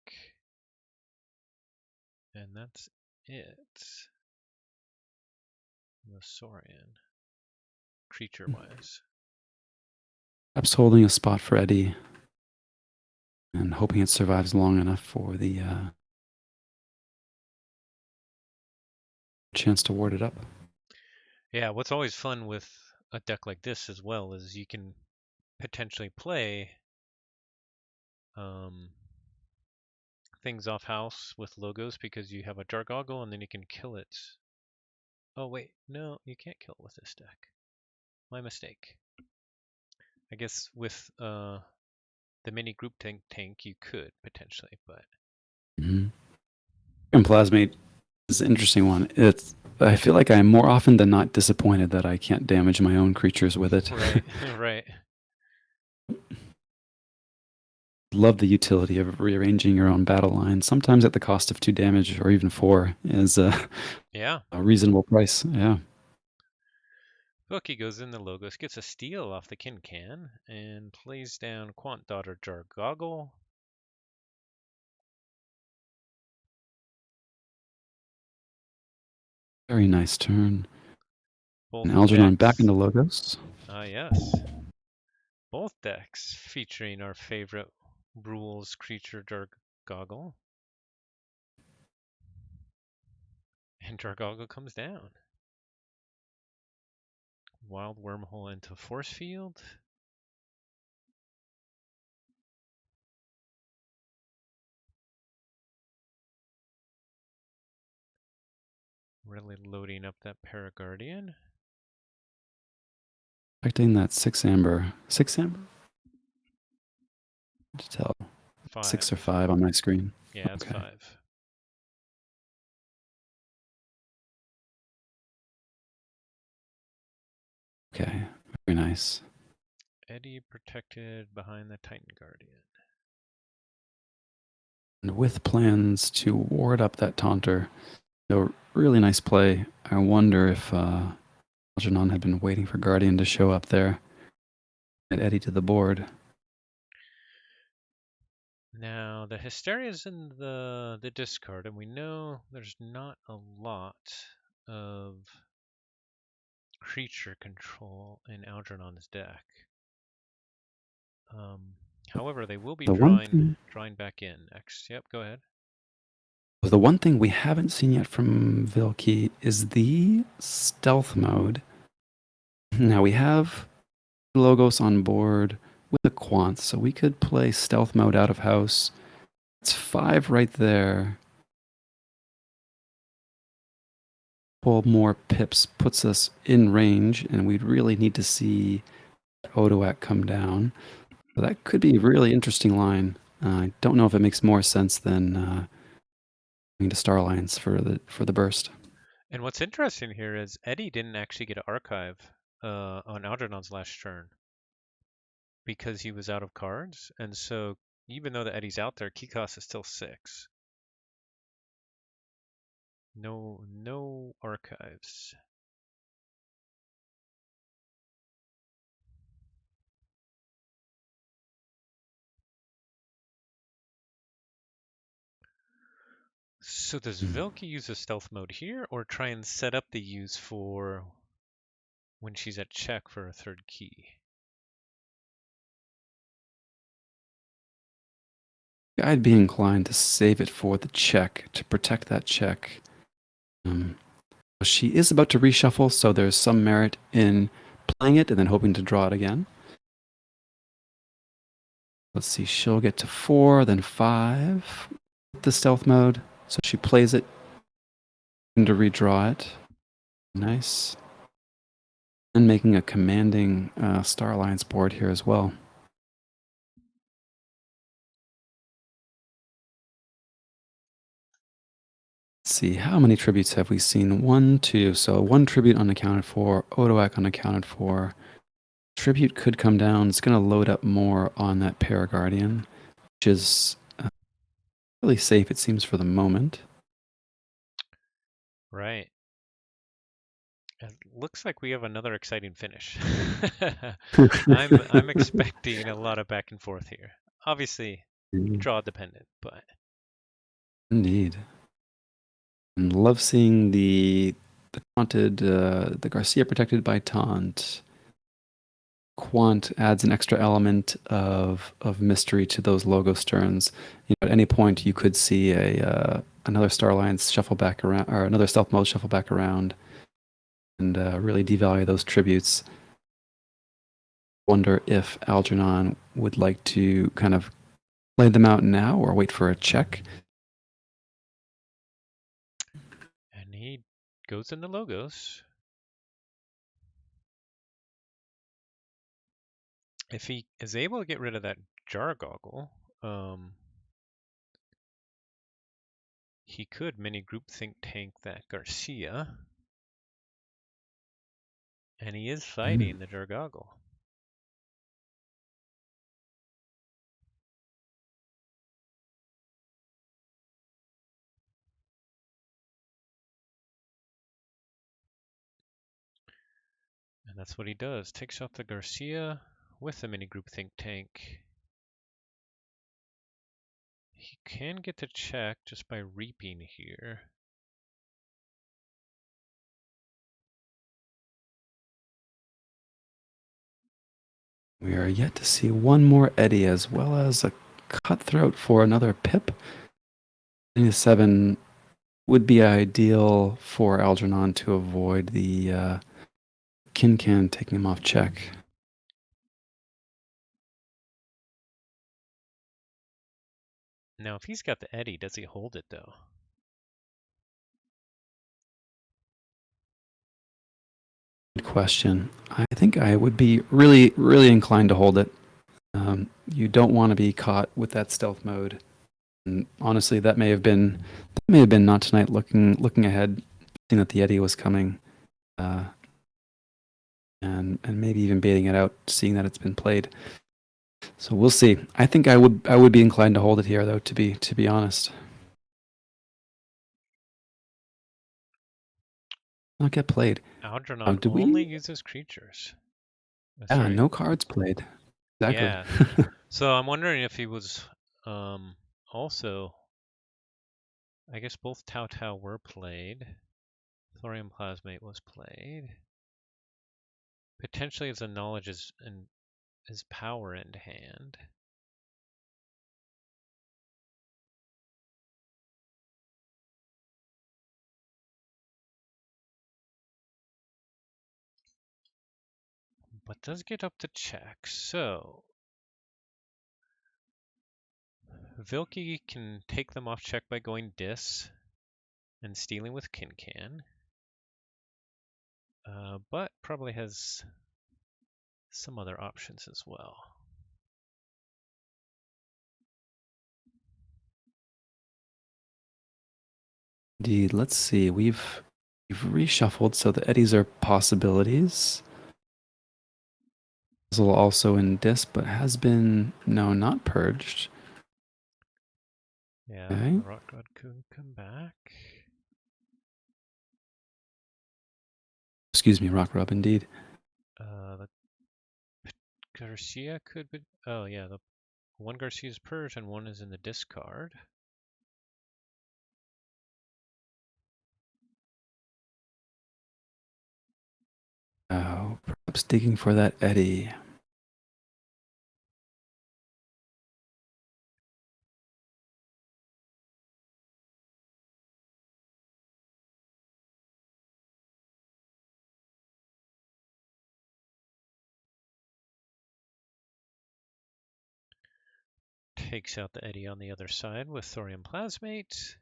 And that's it. The Saurian, creature-wise. Perhaps holding a spot for Eddie and hoping it survives long enough for the chance to ward it up. Yeah, what's always fun with a deck like this as well is you can potentially play things off house with logos because you have a Jargoggle and then you can kill it. Oh wait, no, you can't kill it with this deck. My mistake. I guess with the mini group tank you could potentially, but Mm-hmm. And Plasmate is an interesting one. I feel like I'm more often than not disappointed that I can't damage my own creatures with it. right, right. Love the utility of rearranging your own battle line, sometimes at the cost of 2 damage or even 4, is Yeah. a reasonable price. Yeah. Bookie goes in the logos, gets a steal off the Can and plays down Quant Daughter Jargoggle. Very nice turn. Both And Algernon back decks. into logos. Yes. Both decks featuring our favorite rules creature Jargoggle. And Jargoggle comes down. Wild Wormhole into Force Field. Really loading up that Paraguardian. Expecting that 6 amber. 6 amber? To tell. 6 or 5. 5 on my screen. Yeah, it's Okay. 5. Okay. Very nice. Eddie protected behind the Titan Guardian. And with plans to ward up that taunter. So really nice play. I wonder if Algernon had been waiting for Guardian to show up there. And Eddie to the board. Now, the Hysteria's in the discard, and we know there's not a lot of creature control in Algernon's deck. However, they will be The one thing drawing back in next. Yep, go ahead. The one thing we haven't seen yet from Vilki is the stealth mode. Now we have Logos on board with the Quant, so we could play stealth mode out of house. It's 5 right there. Pull more pips puts us in range, and we'd really need to see Odoak come down. So that could be a really interesting line. I don't know if it makes more sense than going to Star Alliance for the burst. And what's interesting here is Eddie didn't actually get an archive on Algernon's last turn because he was out of cards, and so even though the Eddie's out there, key cost is still 6. No archives. So does Vilki use a stealth mode here, or try and set up the use for when she's at check for a 3rd key? I'd be inclined to save it for the check, to protect that check. She is about to reshuffle, so there's some merit in playing it and then hoping to draw it again. Let's see, she'll get to 4, then 5 with the stealth mode. So she plays it and to redraw it. Nice. And making a commanding Star Alliance board here as well. Let's see, how many tributes have we seen? One, two. So one tribute unaccounted for, Odoak unaccounted for. Tribute could come down. It's going to load up more on that Paraguardian, which is really safe, it seems, for the moment. Right. It looks like we have another exciting finish. I'm expecting a lot of back and forth here. Obviously, draw dependent, but Indeed. And love seeing the taunted, the Garcia protected by taunt. Quant adds an extra element of mystery to those logos turns. At any point, you could see a another Star Alliance shuffle back around, or another stealth mode shuffle back around, and really devalue those tributes. Wonder if Algernon would like to kind of play them out now or wait for a check. and he goes in the logos. If he is able to get rid of that jar goggle, he could mini group think tank that Garcia, and he is fighting the jar goggle. And that's what he does. Takes out the Garcia with the mini group think tank. He can get the check just by reaping here. We are yet to see one more Eddie as well as a cutthroat for another pip. 7 would be ideal for Algernon to avoid the Kincan taking him off check. Now, if he's got the Eddie, does he hold it though? Good question. I think I would be really, really inclined to hold it. You don't want to be caught with that stealth mode. And honestly, that may have been not tonight looking ahead, seeing that the Eddie was coming, uh, and maybe even baiting it out, seeing that it's been played. So we'll see. I think I would be inclined to hold it here, though. To be honest, not get played. Algernon Do only we? uses creatures. Yeah, Sorry. no cards played. Exactly. Yeah. So I'm wondering if he was also, I guess both Tau Tau were played. Thorium Plasmate was played. Potentially as a knowledge is in his power end hand. But does get up to check. So Vilki can take them off check by going dis and stealing with Kincan. But probably has some other options as well. Indeed. Let's see. We've reshuffled, so the Eddies are possibilities. Puzzle also in disc, but has been not purged. Yeah, Okay. Rock God could come back. Excuse me, Rock Rub. Indeed. The Garcia could be. Oh yeah, the one Garcia's purged and one is in the discard. Oh, perhaps digging for that Eddie. Takes out the Eddie on the other side with Thorium Plasmate.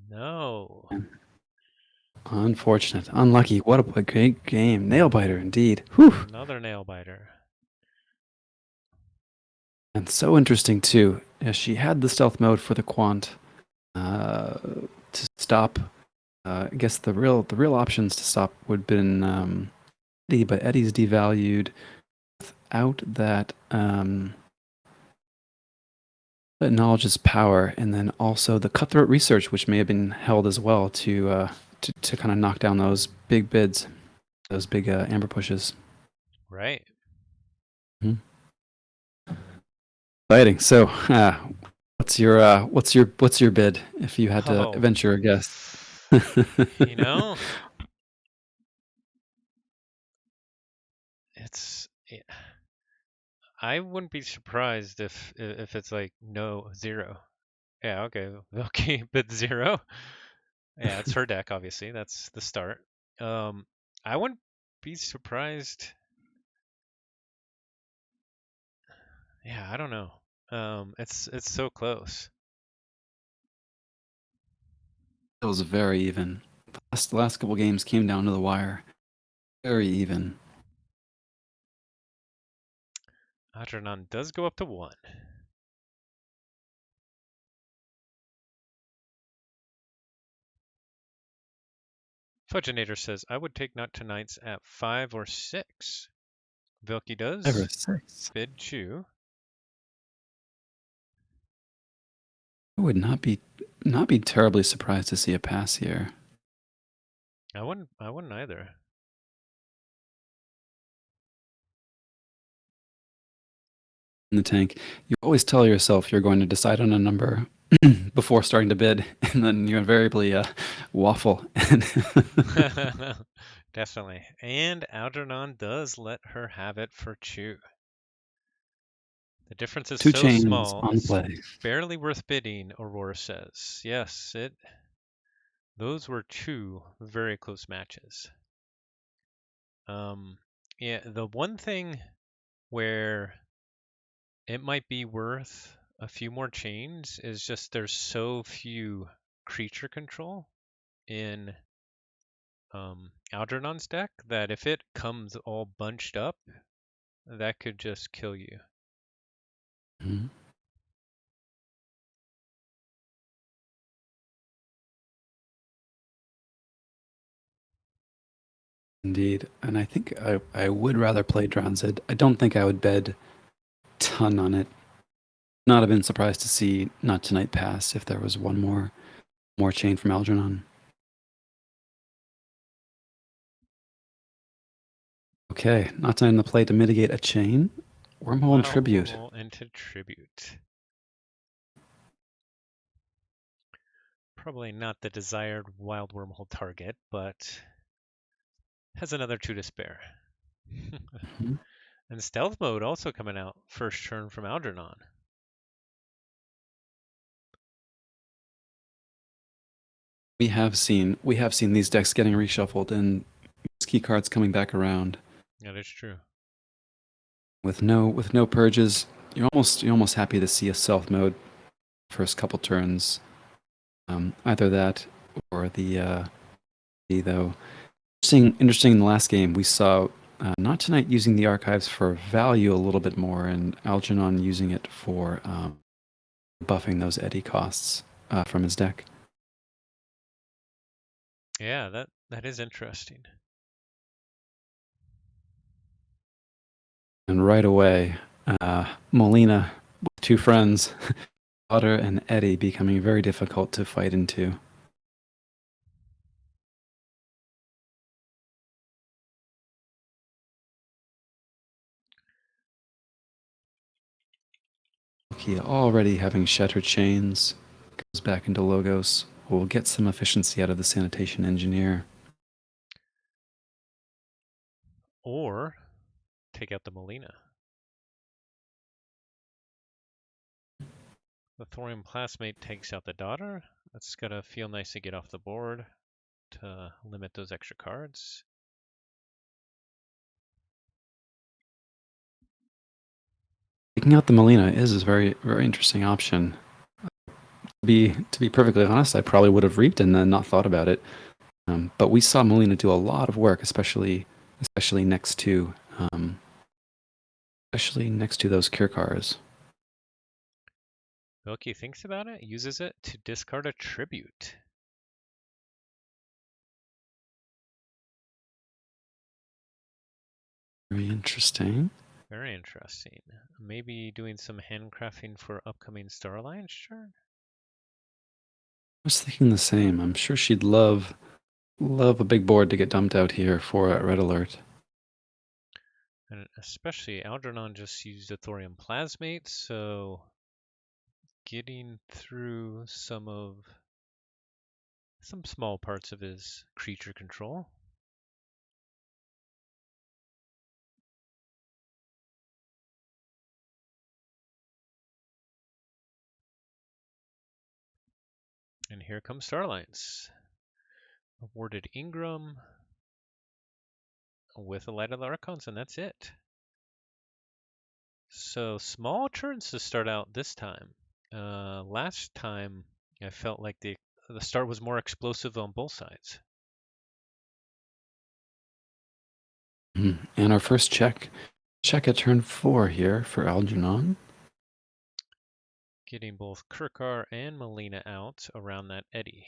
No. Unfortunate. Unlucky. What a great game. Nail biter indeed. Whew. Another nail biter. And so interesting too. Yeah, she had the stealth mode for the quant to stop. I guess the real options to stop would have been Eddie, but Eddie's devalued without that that knowledge is power, and then also the cutthroat research, which may have been held as well to kind of knock down those big bids, those big amber pushes. Right. Mhm. Exciting. So, what's your bid if you had to Oh. venture a guess? You know, it's I wouldn't be surprised if it's like no 0. Yeah, okay. Okay, but 0. Yeah, it's her deck obviously. That's the start. I wouldn't be surprised. Yeah, I don't know. It's so close. It was very even. The last couple games came down to the wire. Very even. Algernon does go up to 1. Fudgenator says, I would take Not Tonight's at 5 or 6. Vilky Ever does. six. Bid chew. I would not be terribly surprised to see a pass here. I wouldn't either. In the tank, you always tell yourself you're going to decide on a number before starting to bid, and then you invariably waffle. Definitely. And Algernon does let her have it for chew. The difference is Two so chains small, on the it's play. barely worth bidding, Aurora says. Yes, those were 2 very close matches. Yeah, the one thing where it might be worth a few more chains is just there's so few creature control in Algernon's deck that if it comes all bunched up, that could just kill you. Mhm. Indeed, and I think I would rather play Dronzid. I don't think I would bet a ton on it. Not have been surprised to see Not Tonight pass if there was one more chain from Algernon. Okay, Not Tonight in the play to mitigate a chain. Wormhole and Wow, Tribute. wormhole into tribute. Probably not the desired wild wormhole target, but has another 2 to spare. Mhm. And stealth mode also coming out first turn from Algernon. We have seen these decks getting reshuffled and key cards coming back around That is true. with no purges. You're almost happy to see a stealth mode first couple turns. Either that or though. Interesting. In the last game, we saw Not Tonight using the archives for value a little bit more, and Algernon using it for buffing those Eddie costs from his deck. Yeah, that is interesting. And right away, Molina with 2 friends, Otter and Eddie, becoming very difficult to fight into. He already having shattered chains, goes back into Logos. We'll get some efficiency out of the sanitation engineer. Or take out the Molina. The thorium plasmate takes out the daughter. That's gotta feel nice to get off the board to limit those extra cards. Taking out the Molina is a very, very interesting option. To be perfectly honest, I probably would have reaped and then not thought about it. But we saw Molina do a lot of work, especially um, next to those Kirkars. Vilki thinks about it, uses it to discard a tribute. Very interesting. Very interesting. Maybe doing some handcrafting for upcoming Star Alliance turn? I was thinking the same. I'm sure she'd love a big board to get dumped out here for a red alert. And especially Algernon just used a thorium plasmate, so getting through some small parts of his creature control. And here comes Star Alliance. Awarded Ingram with a Light of the Archons, and that's it. So small turns to start out this time. Last time I felt like the start was more explosive on both sides. And our first check at turn 4 here for Algernon. Getting both Kirkar and Molina out around that eddy.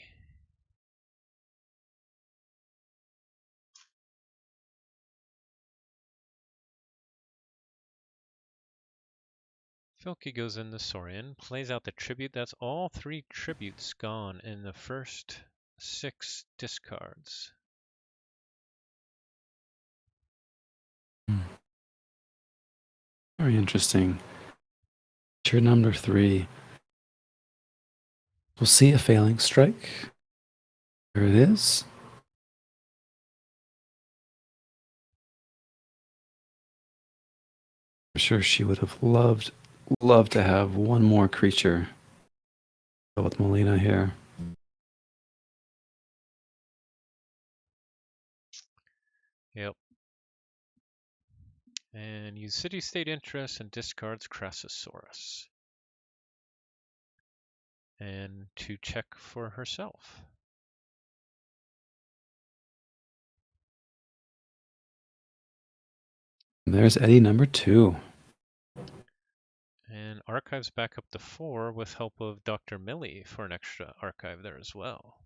Filky goes in the Saurian, plays out the tribute. That's all 3 tributes gone in the first 6 discards. Very interesting. Turn number 3. We'll see a failing strike. There it is. I'm sure she would have loved to have one more creature with Molina here. Yep. And use City State Interest and discards Crassosaurus. And to check for herself. There's Eddie number 2. And archives back up to 4 with help of Dr. Millie for an extra archive there as well.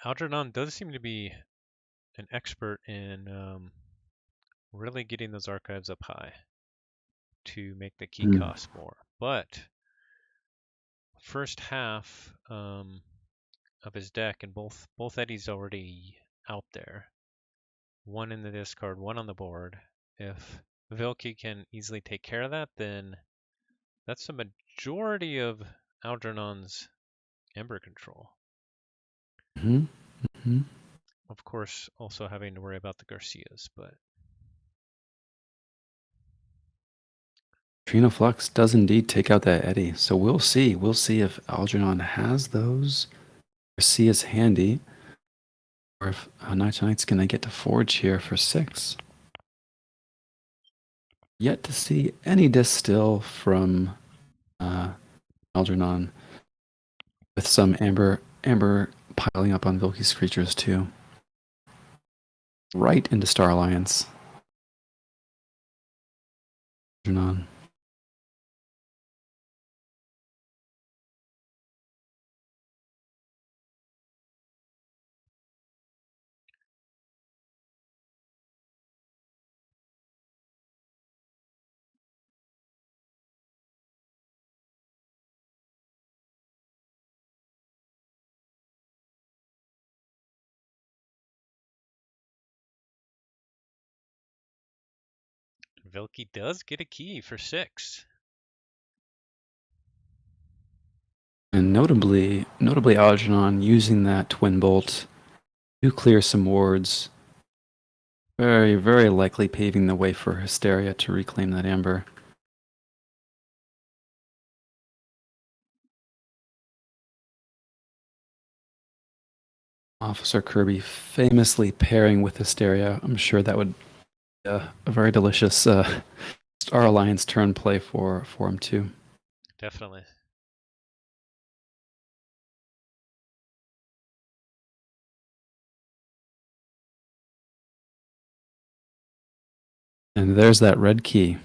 Algernon does seem to be an expert in really getting those archives up high to make the key cost more. But first half of his deck, and both Eddies already out there. One in the discard, one on the board. If Vilki can easily take care of that, then that's the majority of Algernon's Ember control. Of course, also having to worry about the Garcias, but Trina Flux does indeed take out that Eddie. So we'll see. We'll see if Algernon has those. Garcia's handy. Or if not2night's going to get to Forge here for 6. Yet to see any distill from Algernon. With some amber piling up on Vilki's creatures too. Right into Star Alliance. Algernon. Vilki does get a key for 6. And notably Algernon using that Twin Bolt to clear some wards. Very, very likely paving the way for Hysteria to reclaim that amber. Officer Kirby famously pairing with Hysteria. I'm sure that would be a very delicious Star Alliance turn play for him too. Definitely. And there's that red key.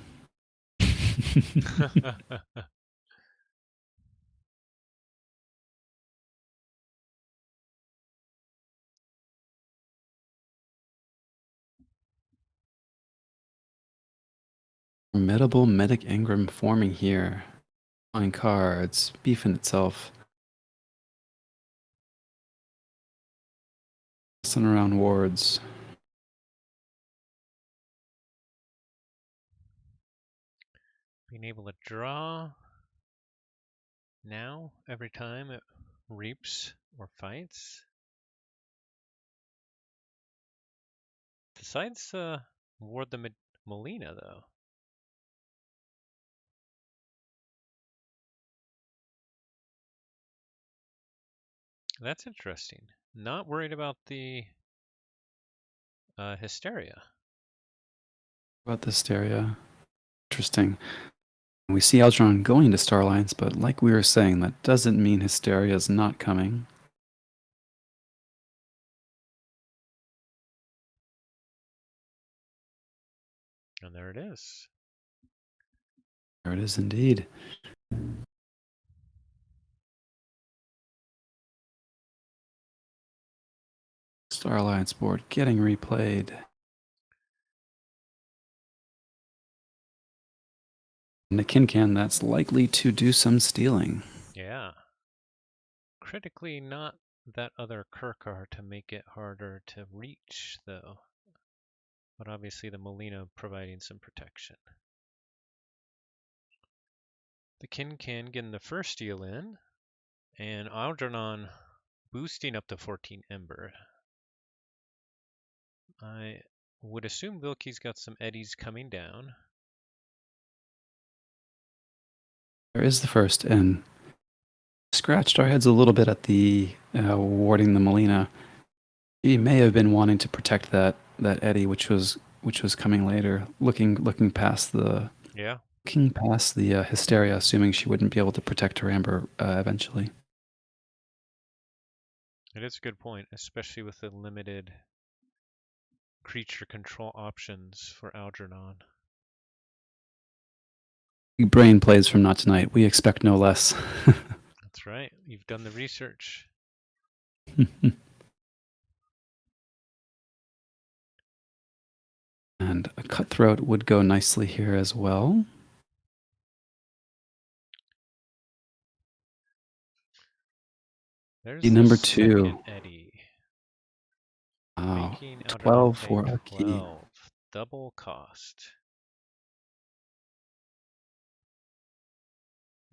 Formidable Medic Engram forming here. Drawing cards, beefing itself. Messing around wards. Being able to draw now every time it reaps or fights. Decides to ward the Molina, though. That's interesting. Not worried about the hysteria. About the hysteria. Interesting. We see Algernon going to Star Alliance, but like we were saying, that doesn't mean hysteria is not coming. And there it is. There it is indeed. Star Alliance board getting replayed. And a Kincan that's likely to do some stealing. Yeah. Critically not that other Kirkar to make it harder to reach, though. But obviously the Molina providing some protection. The Kincan getting the first steal in, and Algernon boosting up to 14 Ember. I would assume Vilky's got some eddies coming down. There is the first, and scratched our heads a little bit at the warding the Molina. He may have been wanting to protect that Eddie, which was coming later, looking past the Yeah, hysteria, assuming she wouldn't be able to protect her Amber eventually. it is a good point, especially with the limited creature control options for Algernon. Brain plays from Not Tonight. We expect no less. That's right. You've done the research. And a cutthroat would go nicely here as well. There's the Number second 2. eddy. Wow. Making Algernon 12 pay for a key. 12. Double cost.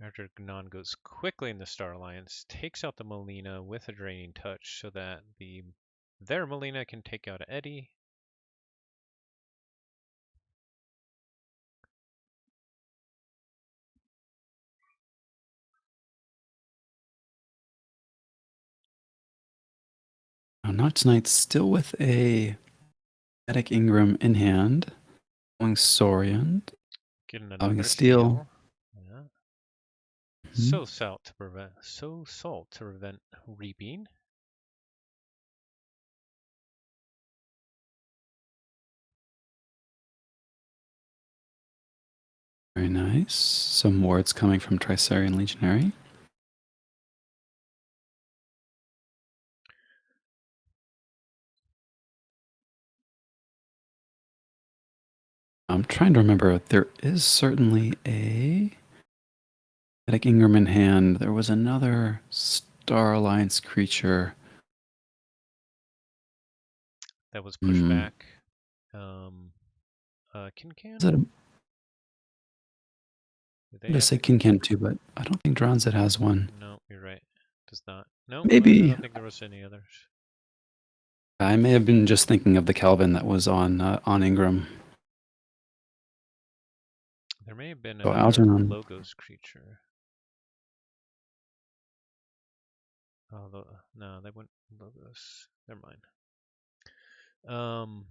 Algernon goes quickly in the Star Alliance, takes out the Molina with a draining touch so that their Molina can take out Eddie. Now, Not Tonight still with a Medic Ingram in hand. Going Saurian. Getting Having a another steal. steal. Yeah. Hmm. So salt to prevent reaping. Very nice. Some wards coming from Trisarian Legionary. I'm trying to remember. There is certainly a Medic Ingram in hand. There was another Star Alliance creature. That was pushed back. Kincan? Is it Do I'm they going to have say a Kincan too, but I don't think Dronzit has one. No, you're right. Does not. No, I Maybe don't think there was any others. I may have been just thinking of the Calvin that was on Ingram. There may have been So another Algernon. Logos creature. Oh, no, they wouldn't Logos. Never mind.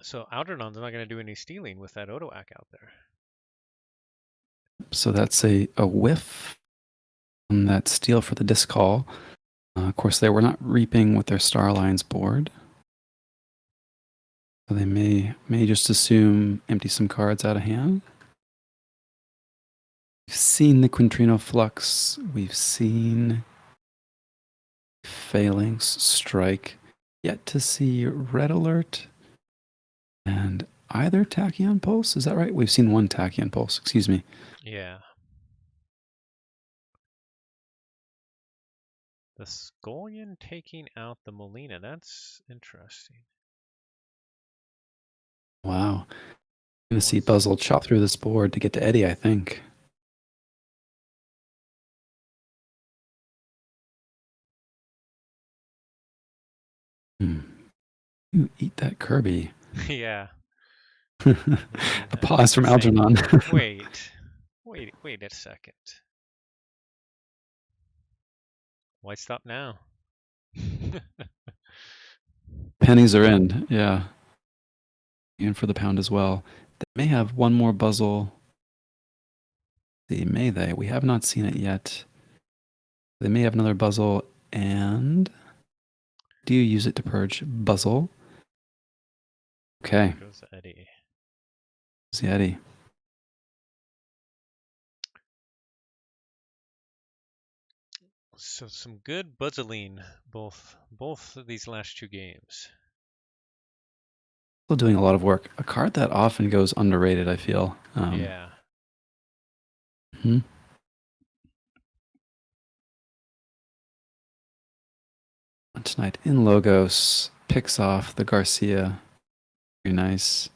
So Algernon's not going to do any stealing with that Odoak out there. So that's a whiff on that steal for the disc call. Of course, they were not reaping with their Star Alliance board. So they may just assume empty some cards out of hand. We've seen the Quintrino Flux. We've seen Phalanx Strike. Yet to see Red Alert and either Tachyon Pulse. Is that right? We've seen one Tachyon Pulse. Excuse me. Yeah. The Scullion taking out the Molina. That's interesting. Wow. Gonna see Buzzle chop through this board to get to Eddie, I think. You eat that Kirby. Yeah. A pause from Algernon. Wait a second. Why stop now? Pennies are in, yeah. In for the pound as well. They may have one more Buzzle. May they? We have not seen it yet. They may have another Buzzle, and do you use it to purge Buzzle? Okay. There goes Eddie. See Eddie. So some good buzzling both of these last two games. Still doing a lot of work. A card that often goes underrated, I feel. Yeah. Tonight in Logos picks off the Garcia. Very nice.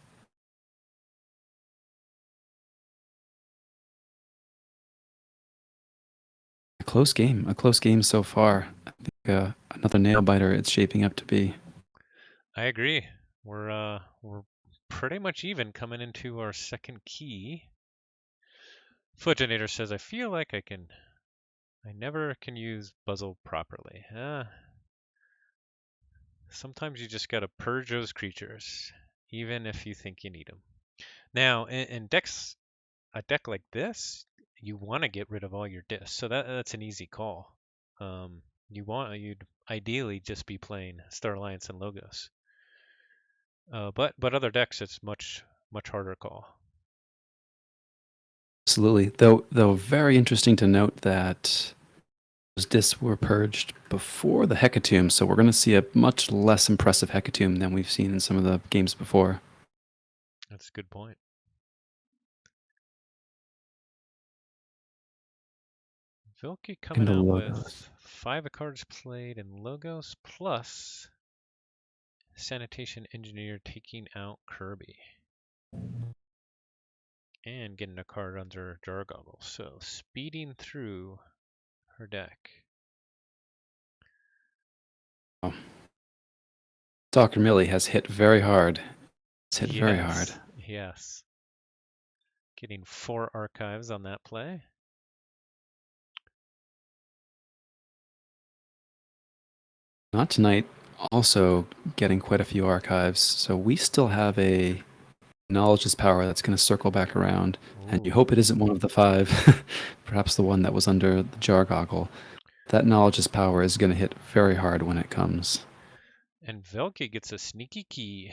A close game so far. I think another nail biter it's shaping up to be. I agree. We're pretty much even coming into our second key. Footinator says, I feel like I never can use Buzzle properly. Sometimes you just gotta purge those creatures, even if you think you need them. Now, in a deck like this, you want to get rid of all your discs, so that's an easy call. You'd ideally just be playing Star Alliance and Logos. But other decks, it's much harder call. Absolutely. Though very interesting to note that those discs were purged before the Hecatomb, so we're going to see a much less impressive Hecatomb than we've seen in some of the games before. That's a good point. Vilke coming out with 5 cards played in Logos plus Sanitation Engineer taking out Kirby. And getting a card under Jar Goggle. So speeding through her deck. Oh. Dr. Millie has hit very hard. It's hit very hard. Yes. Getting 4 archives on that play. Not Tonight also getting quite a few archives, so we still have a Knowledge is Power that's going to circle back around. Ooh. And you hope it isn't one of the 5, perhaps the one that was under the Jar Goggle. That Knowledge is Power is going to hit very hard when it comes. And Velke gets a sneaky key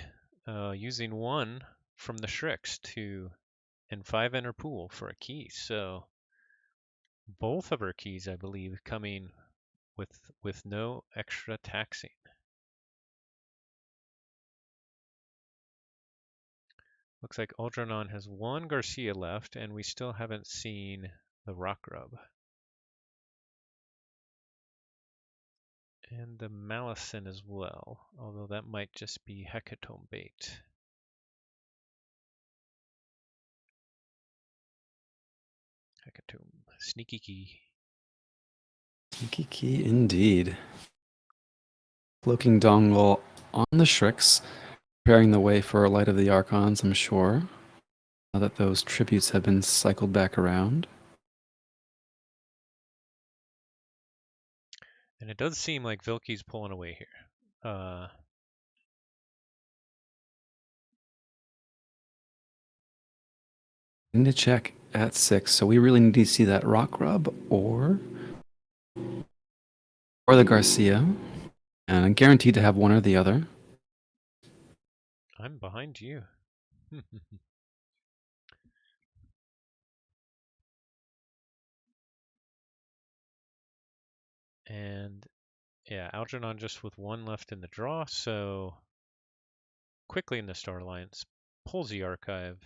using 1 from the Shrix and 5 enter pool for a key. So both of her keys, I believe, coming with no extra taxing. Looks like Algernon has 1 Garcia left, and we still haven't seen the Rock Grub. And the Malison as well, although that might just be Hecatomb bait. Hecatomb, sneaky key. Sneaky key indeed. Cloaking Dongle on the Shrix, preparing the way for a Light of the Archons, I'm sure. Now that those tributes have been cycled back around. And it does seem like Vilke's pulling away here. I need to check. at 6. So we really need to see that rock grub or the Garcia. And I'm guaranteed to have one or the other. I'm behind you. And yeah, Algernon just with one left in the draw, so quickly in the Star Alliance pulls the archive.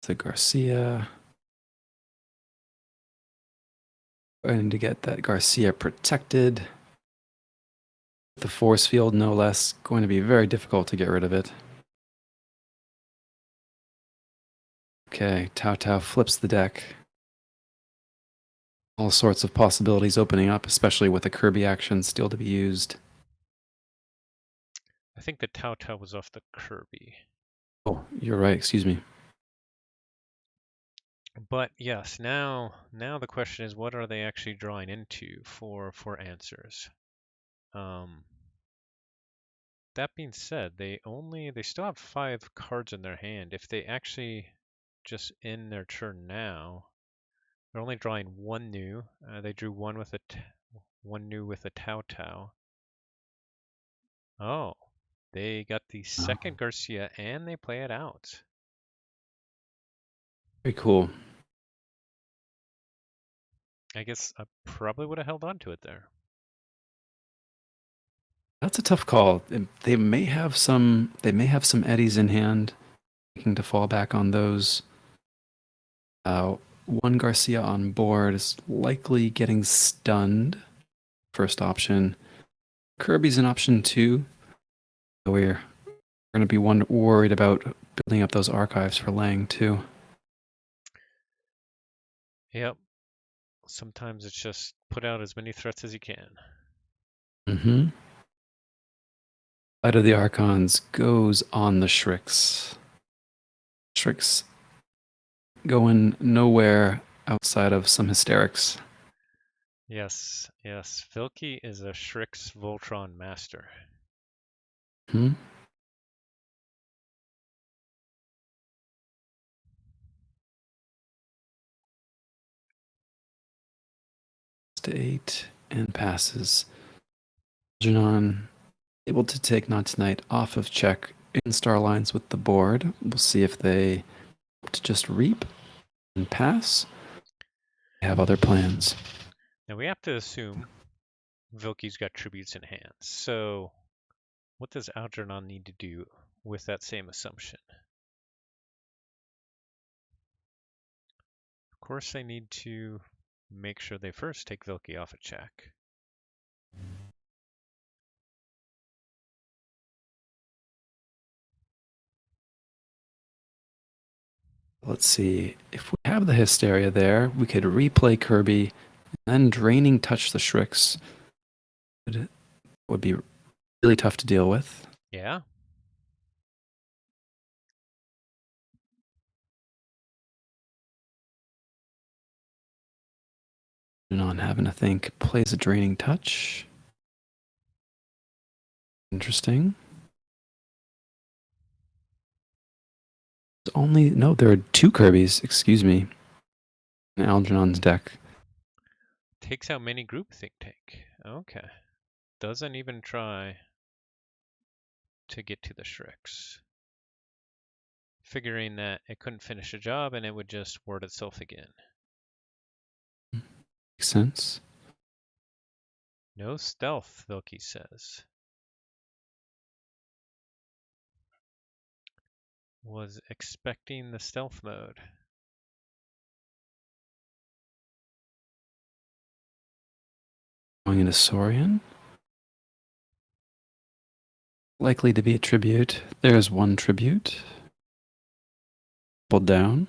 The Garcia. Going to get that Garcia protected. The force field, no less, going to be very difficult to get rid of it. Okay, Tao Tao flips the deck. All sorts of possibilities opening up, especially with the Kirby action still to be used. I think the Tao Tao was off the Kirby. Oh, you're right, excuse me. But yes, now the question is, what are they actually drawing into for answers? That being said, they still have 5 cards in their hand. If they actually just end their turn now, they're only drawing one new. They drew one with one new with a Tao Tao. Oh, they got the second Garcia and they play it out. Very cool. I guess I probably would have held on to it there. That's a tough call. They may have some eddies in hand, looking to fall back on those. One Garcia on board is likely getting stunned. First option. Kirby's an option 2. We're going to be worried about building up those archives for Lang too. Yep. Sometimes it's just put out as many threats as you can. Mm-hmm. Light of the Archons goes on the Shrix. Shrix going nowhere outside of some hysterics. Yes, yes. Vilky is a Shrix Voltron master. Hmm? To 8 and passes. Algernon able to take Not Tonight off of check in star lines with the board. We'll see if they to just reap and pass. They have other plans. Now we have to assume Vilky's got tributes in hand. So what does Algernon need to do with that same assumption? Of course, they need to make sure they first take Vilky off a check. Let's see. If we have the Hysteria there, we could replay Kirby and then Draining Touch the Shrix. It would be really tough to deal with. Yeah. On having to think, plays a Draining Touch. Interesting. There are 2 Kirbys, excuse me, in Algernon's deck. Takes out many group think tank. Okay. Doesn't even try to get to the Shrix. Figuring that it couldn't finish a job and it would just ward itself again. Makes sense. No stealth, Vilky says. Was expecting the stealth mode. Going into Saurian. Likely to be a tribute. There's one tribute. Pulled down.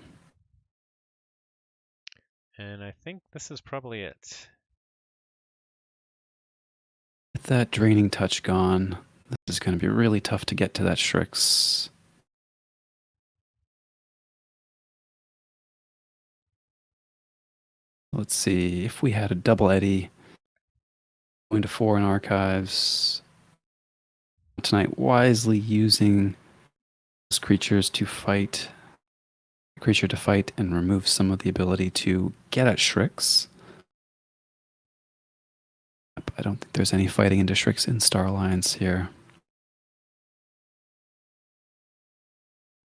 And I think this is probably it. With that Draining Touch gone, this is going to be really tough to get to that Shrix. Let's see, if we had a double eddy, going to 4 in archives, tonight wisely using creatures to fight, creature to fight, and remove some of the ability to get at Shrix. I don't think there's any fighting into Shrix in Star Alliance here.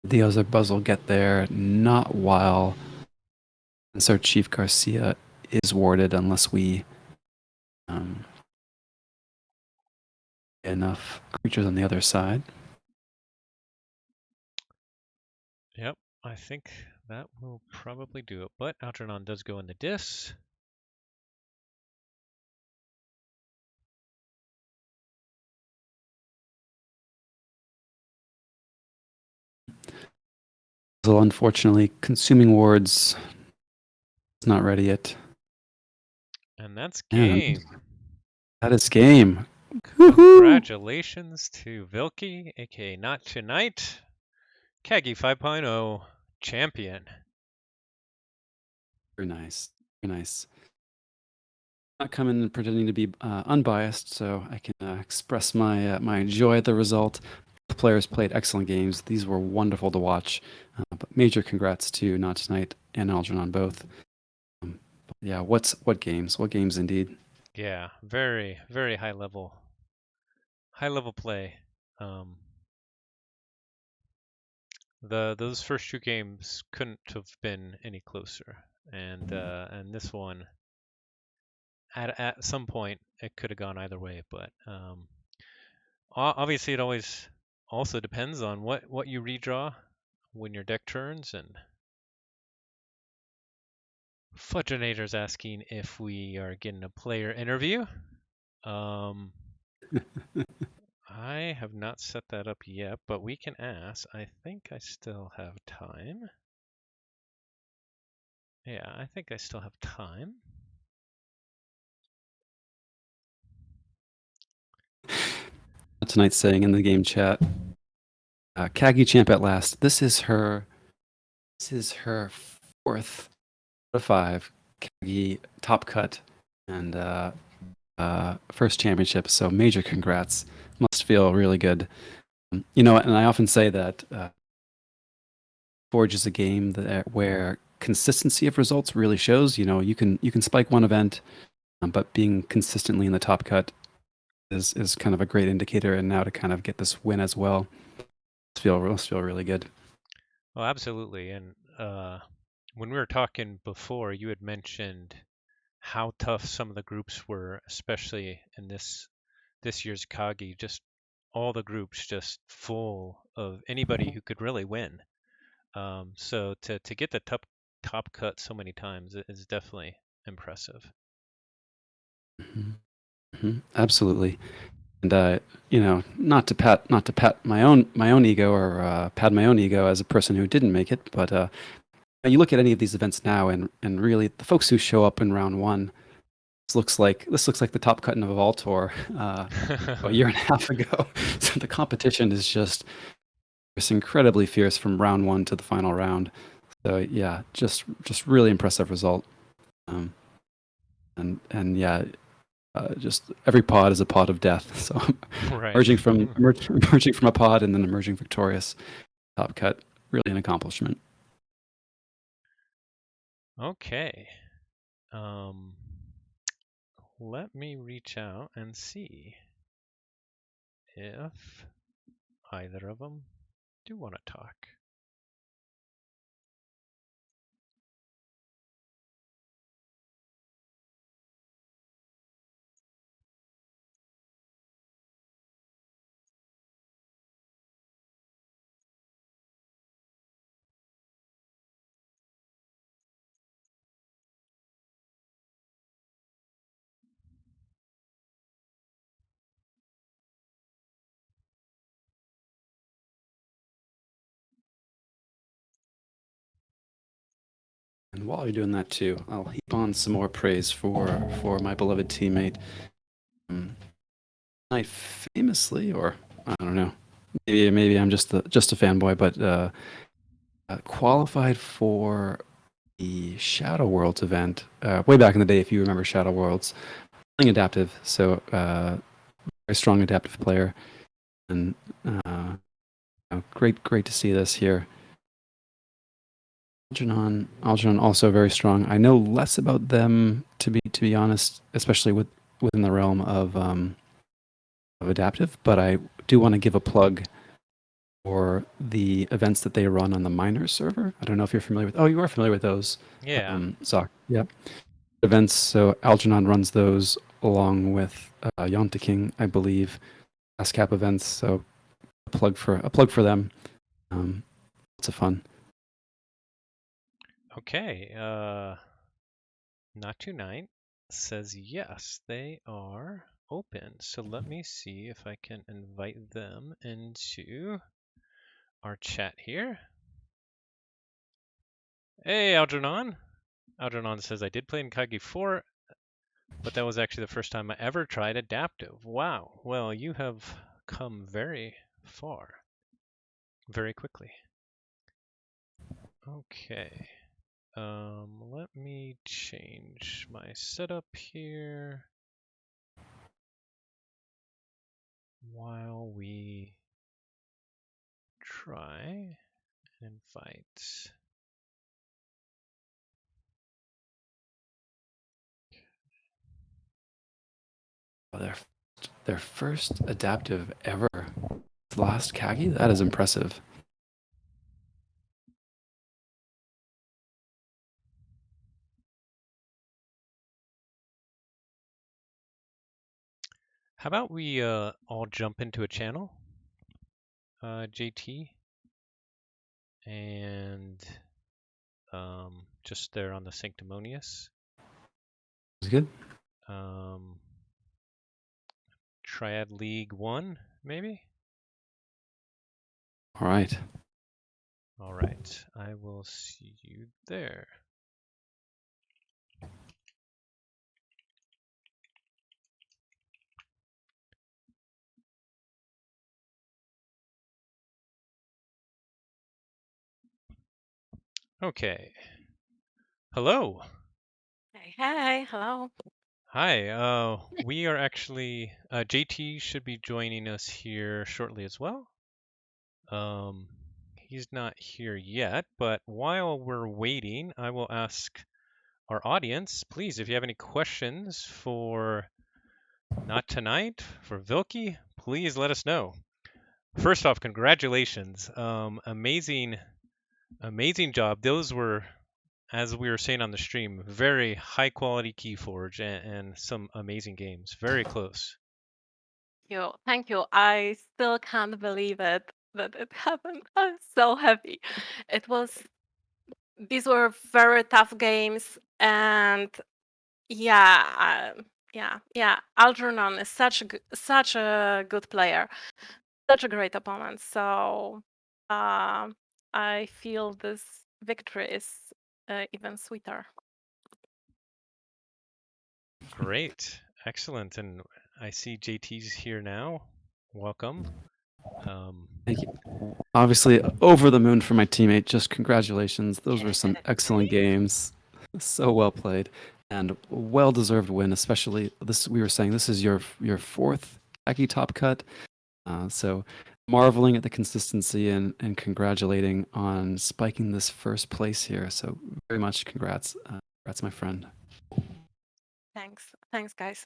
The other buzz will get there, not while Sir Chief Garcia is warded, unless we get enough creatures on the other side. Yep, I think that will probably do it. But Algernon does go in the dis. So unfortunately, Consuming Wards is not ready yet. And that's And game. that is game. Congratulations to Vilky, aka not2night, KAGI 5.0 champion. Very nice. Very nice. Not coming and pretending to be unbiased, so I can express my my joy at the result. The players played excellent games. These were wonderful to watch. But major congrats to not2night and Algernon both. Yeah, what games? What games indeed? Yeah, very, very high level play. Those first two games couldn't have been any closer, and this one at some point it could have gone either way, but obviously it always also depends on what you redraw when your deck turns. And Fudgenator's asking if we are getting a player interview. I have not set that up yet, but we can ask. I think I still have time. Yeah, I think I still have time. Tonight's saying in the game chat, KAGI champ at last. This is her fourth out of five KAGI top cut and first championship. So major congrats. Must feel really good. You know, and I often say that Forge is a game that where consistency of results really shows. You know, you can spike one event, but being consistently in the top cut is kind of a great indicator. And now to kind of get this win as well, must feel really good. Oh, absolutely. And when we were talking before, you had mentioned how tough some of the groups were, especially in this year's KAGI. Just all the groups just full of anybody who could really win. So to get the top cut so many times is definitely impressive. Absolutely. And you know, not to pat my own ego or pad my own ego as a person who didn't make it, but you look at any of these events now, and really the folks who show up in round one, this looks like the top cut in a Voltor a year and a half ago. So the competition is just incredibly fierce from round one to the final round. So yeah, just really impressive result. And yeah, just every pod is a pod of death. So Right. emerging from a pod and then emerging victorious, top cut, really an accomplishment. Okay. Let me reach out and see if either of them do want to talk. And while you're doing that too, I'll heap on some more praise for my beloved teammate. I famously, or I don't know, maybe I'm just a fanboy, but qualified for the Shadow Worlds event way back in the day. If you remember Shadow Worlds, playing adaptive, so very strong adaptive player, and Great to see this here. Algernon also very strong. I know less about them to be honest, especially within the realm of adaptive, but I do want to give a plug for the events that they run on the miners server. I don't know if you're familiar with. Oh, you are familiar with those, Yeah. Zoc. Yep. Events. So Algernon runs those along with Yonta King, I believe. ASCAP events. So a plug for them. Lots of fun. Okay. Not2night says yes, they are open. So let me see if I can invite them into our chat here. Hey, Algernon. Algernon says, I did play in KAGI 4, but that was actually the first time I ever tried adaptive. Wow. Well, you have come very far very quickly. Okay. Let me change my setup here while we try and invite. Oh, their first adaptive ever. Last Kagi? That is impressive. How about we all jump into a channel, JT, and just there on the Sanctimonious. It's good. Triad League 1, maybe? All right. All right, I will see you there. Okay. Hello. Hey, hello. Hi. We are actually JT should be joining us here shortly as well. He's not here yet, but while we're waiting, I will ask our audience, please, if you have any questions for not2night, for Vilky, please let us know. First off, congratulations. Amazing job. Those were, as we were saying on the stream, very high quality Keyforge and some amazing games. Very close. Thank you. I still can't believe it that it happened. I'm so happy. It was, these were very tough games, and yeah. Algernon is such a good player, such a great opponent. So I feel this victory is even sweeter. Great. Excellent. And I see JT's here now. Welcome. Thank you. Obviously, over the moon for my teammate. Just congratulations. Those were some excellent games. So well played and well deserved win. Especially this, we were saying this is your fourth Aki top cut. So marveling at the consistency and congratulating on spiking this first place here. So very much congrats, congrats, my friend. Thanks, guys.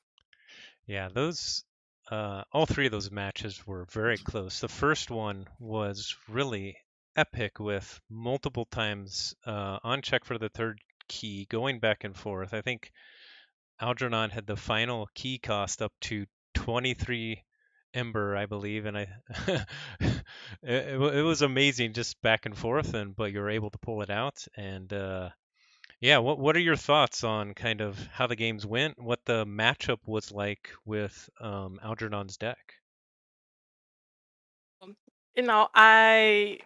Yeah, those all three of those matches were very close. The first one was really epic with multiple times on check for the third key, going back and forth. I think Algernon had the final key cost up to 23 Ember, I believe, and it was amazing just back and forth, but you were able to pull it out. And yeah, what are your thoughts on kind of how the games went, what the matchup was like with Algernon's deck? You know, I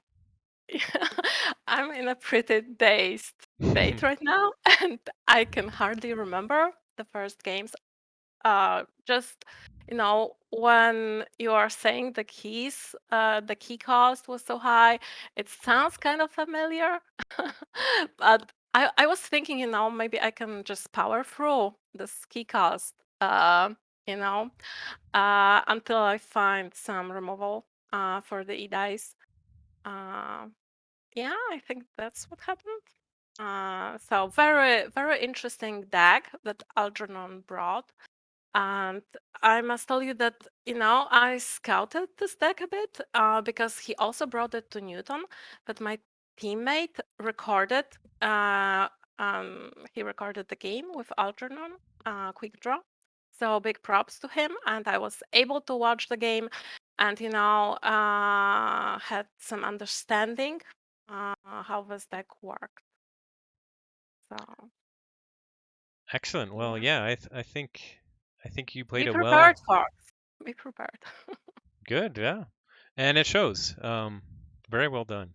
I'm in a pretty dazed state right now, and I can hardly remember the first games. Just when you are saying the keys, the key cost was so high, it sounds kind of familiar. But I was thinking, maybe I can just power through this key cost, you know, until I find some removal for the e dice. Yeah, I think that's what happened. So very, very interesting deck that Algernon brought. And I must tell you that, I scouted this deck a bit because he also brought it to Newton, but my teammate recorded, uh, he recorded the game with Algernon, Quick Draw. So big props to him. And I was able to watch the game and, had some understanding how this deck worked. So Excellent. Well, yeah, yeah, I think you be played it well. prepared, folks. Be prepared. Good, yeah. And it shows. Very well done.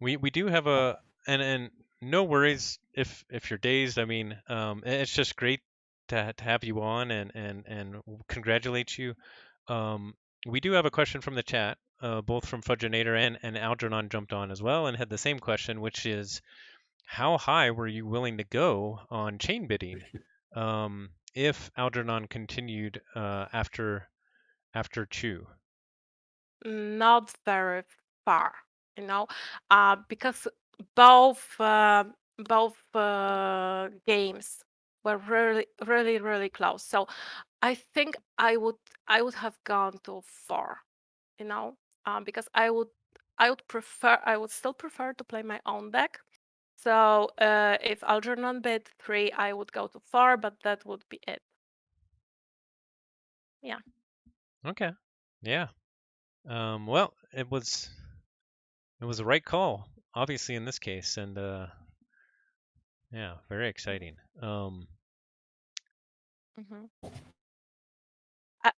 We do have a and no worries if you're dazed. I mean, it's just great to have you on and congratulate you. Um, we do have a question from the chat, both from Fudgenator and Algernon jumped on as well and had the same question, which is how high were you willing to go on chain bidding if Algernon continued after Chew? Not very far, because both games were really, really, really close. So I think I would have gone to 4, because I would still prefer to play my own deck. So if Algernon bid 3, I would go to 4, but that would be it. Yeah. Okay. Yeah. Well, it was the right call, obviously in this case, and yeah, very exciting. Mhm.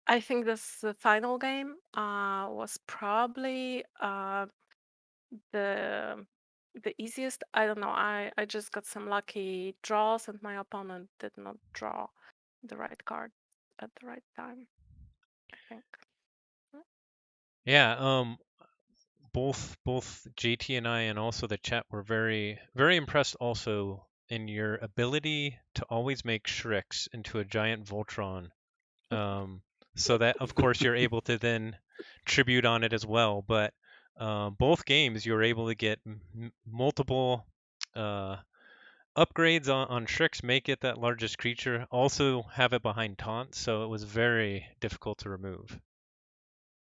I think this final game was probably the the easiest. I don't know. I just got some lucky draws, and my opponent did not draw the right card at the right time, I think. Mm. Yeah. Both JT and I and also the chat were very very impressed also in your ability to always make Shrix into a giant Voltron. Um, so that of course you're able to then tribute on it as well. But both games you were able to get multiple uh, upgrades on Shrix, make it that largest creature, also have it behind taunt, so it was very difficult to remove.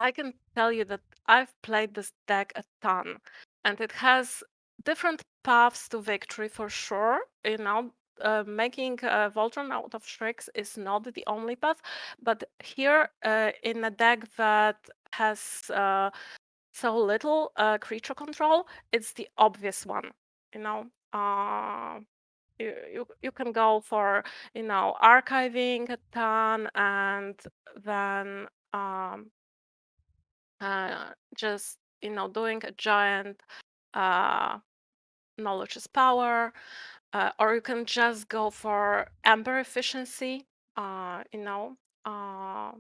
I can tell you that I've played this deck a ton, and it has different paths to victory for sure. Making Voltron out of Shreks is not the only path, but here in a deck that has so little creature control, it's the obvious one. You know, you can go for archiving a ton and then just doing a giant uh, knowledge is power, or you can just go for amber efficiency. uh, you know uh,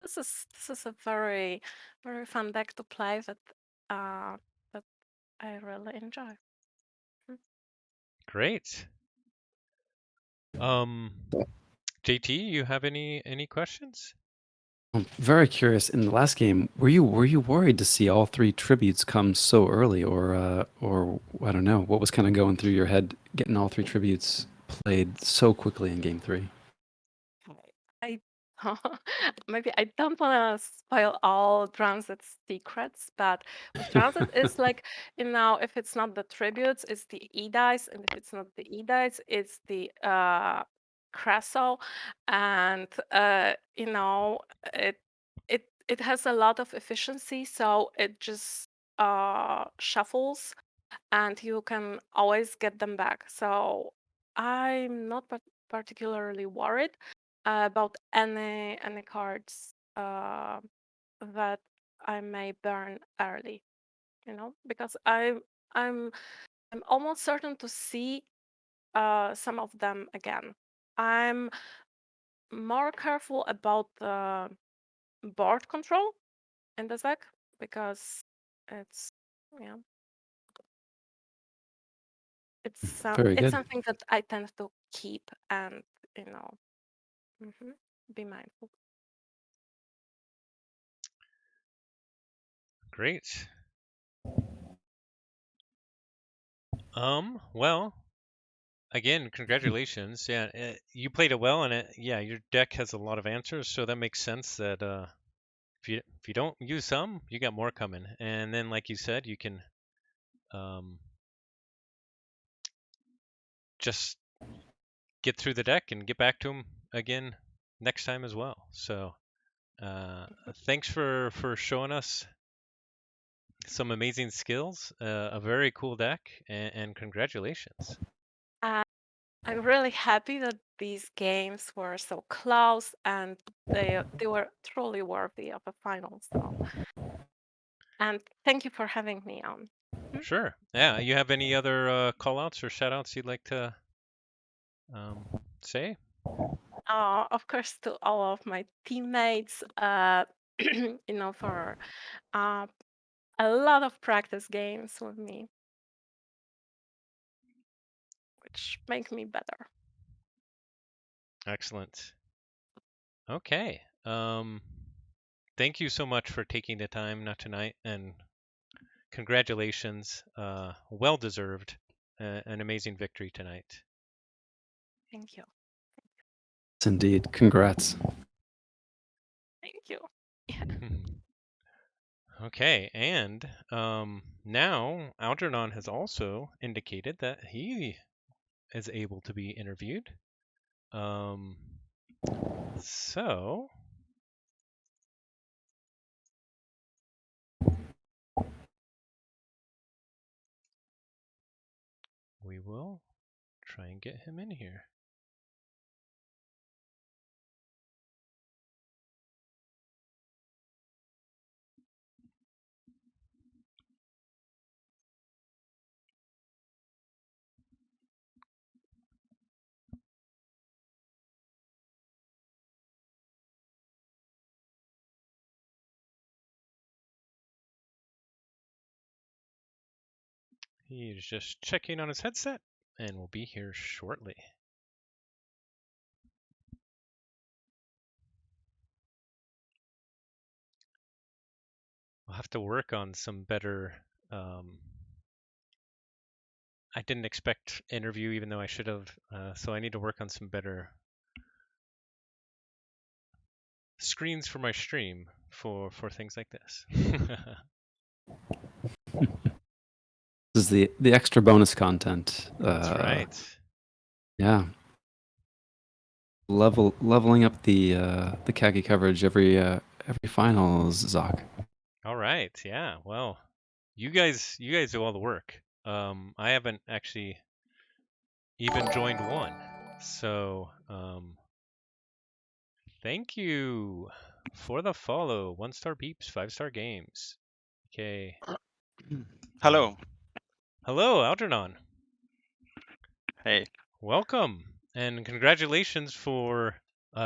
this is a very, very fun deck to play uh, that I really enjoy. Mm. Great. Um, JT, you have any questions? I'm very curious. In the last game, were you worried to see all 3 tributes come so early, or I don't know, what was kind of going through your head getting all 3 tributes played so quickly in game 3? I maybe I don't want to spoil all Transit's secrets, but with Transit, it's like, if it's not the tributes, it's the E dice, and if it's not the E dice, it's the Creso, and it it has a lot of efficiency, so it just shuffles and you can always get them back. So I'm not particularly worried about any cards that I may burn early, because I'm I'm almost certain to see some of them again. I'm more careful about the board control in the deck because it's yeah Very it's good. something that I tend to keep and you know mhm, be mindful. Great. Well, again, congratulations. Yeah, you played it well, and yeah, your deck has a lot of answers, so that makes sense that if you don't use some, you got more coming. And then, like you said, you can um, just get through the deck and get back to them again next time as well. So, thanks for showing us some amazing skills, a very cool deck, and congratulations. Uh, I'm really happy that these games were so close and they were truly worthy of a final. So, and thank you for having me on. Hmm? Sure. Yeah. You have any other call outs or shout outs you'd like to say? Of course, to all of my teammates, for uh, a lot of practice games with me, which make me better. Excellent. Okay. Thank you so much for taking the time not tonight, and congratulations. Well deserved. An amazing victory tonight. Thank you. Yes, indeed. Congrats. Thank you. Okay, and now Algernon has also indicated that he is able to be interviewed. Um, so we will try and get him in here. He's just checking on his headset and will be here shortly. I'll have to work on some better. I didn't expect interview, even though I should have. So I need to work on some better screens for my stream for things like this. This is the extra bonus content. That's right. Yeah. Leveling up the KAGI coverage every finals, Zoc. All right. Yeah. Well, you guys do all the work. I haven't actually even joined one. So, thank you for the follow. 1-star peeps, 5-star games. Okay. Hello. Hello, Algernon. Hey. Welcome and congratulations for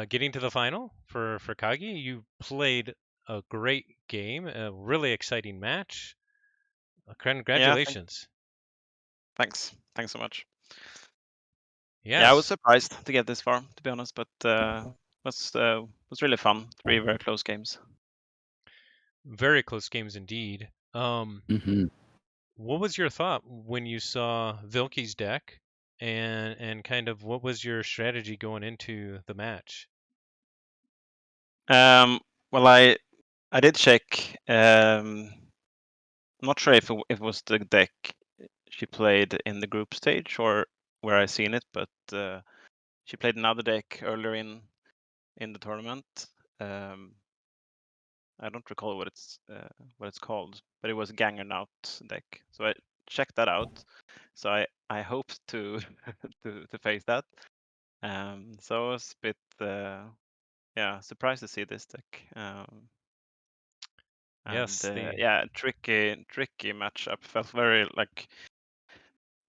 getting to the final for KAGI. You played a great game, a really exciting match. Yeah, Congratulations. thanks. Thanks so much. Yeah, I was Yes, surprised to get this far, to be honest, but was really fun. 3 very close games. very close games indeed. Mm-hmm. What was your thought when you saw Vilke's deck, and kind of what was your strategy going into the match? Well, I did check. I'm not sure if it was the deck she played in the group stage or where I seen it, but she played another deck earlier in the tournament. I don't recall what it's called, but it was Gangernaut deck. So I checked that out. So I hoped to to face that. So I was a bit surprised to see this deck. And Yes, the yeah, tricky matchup. Felt very like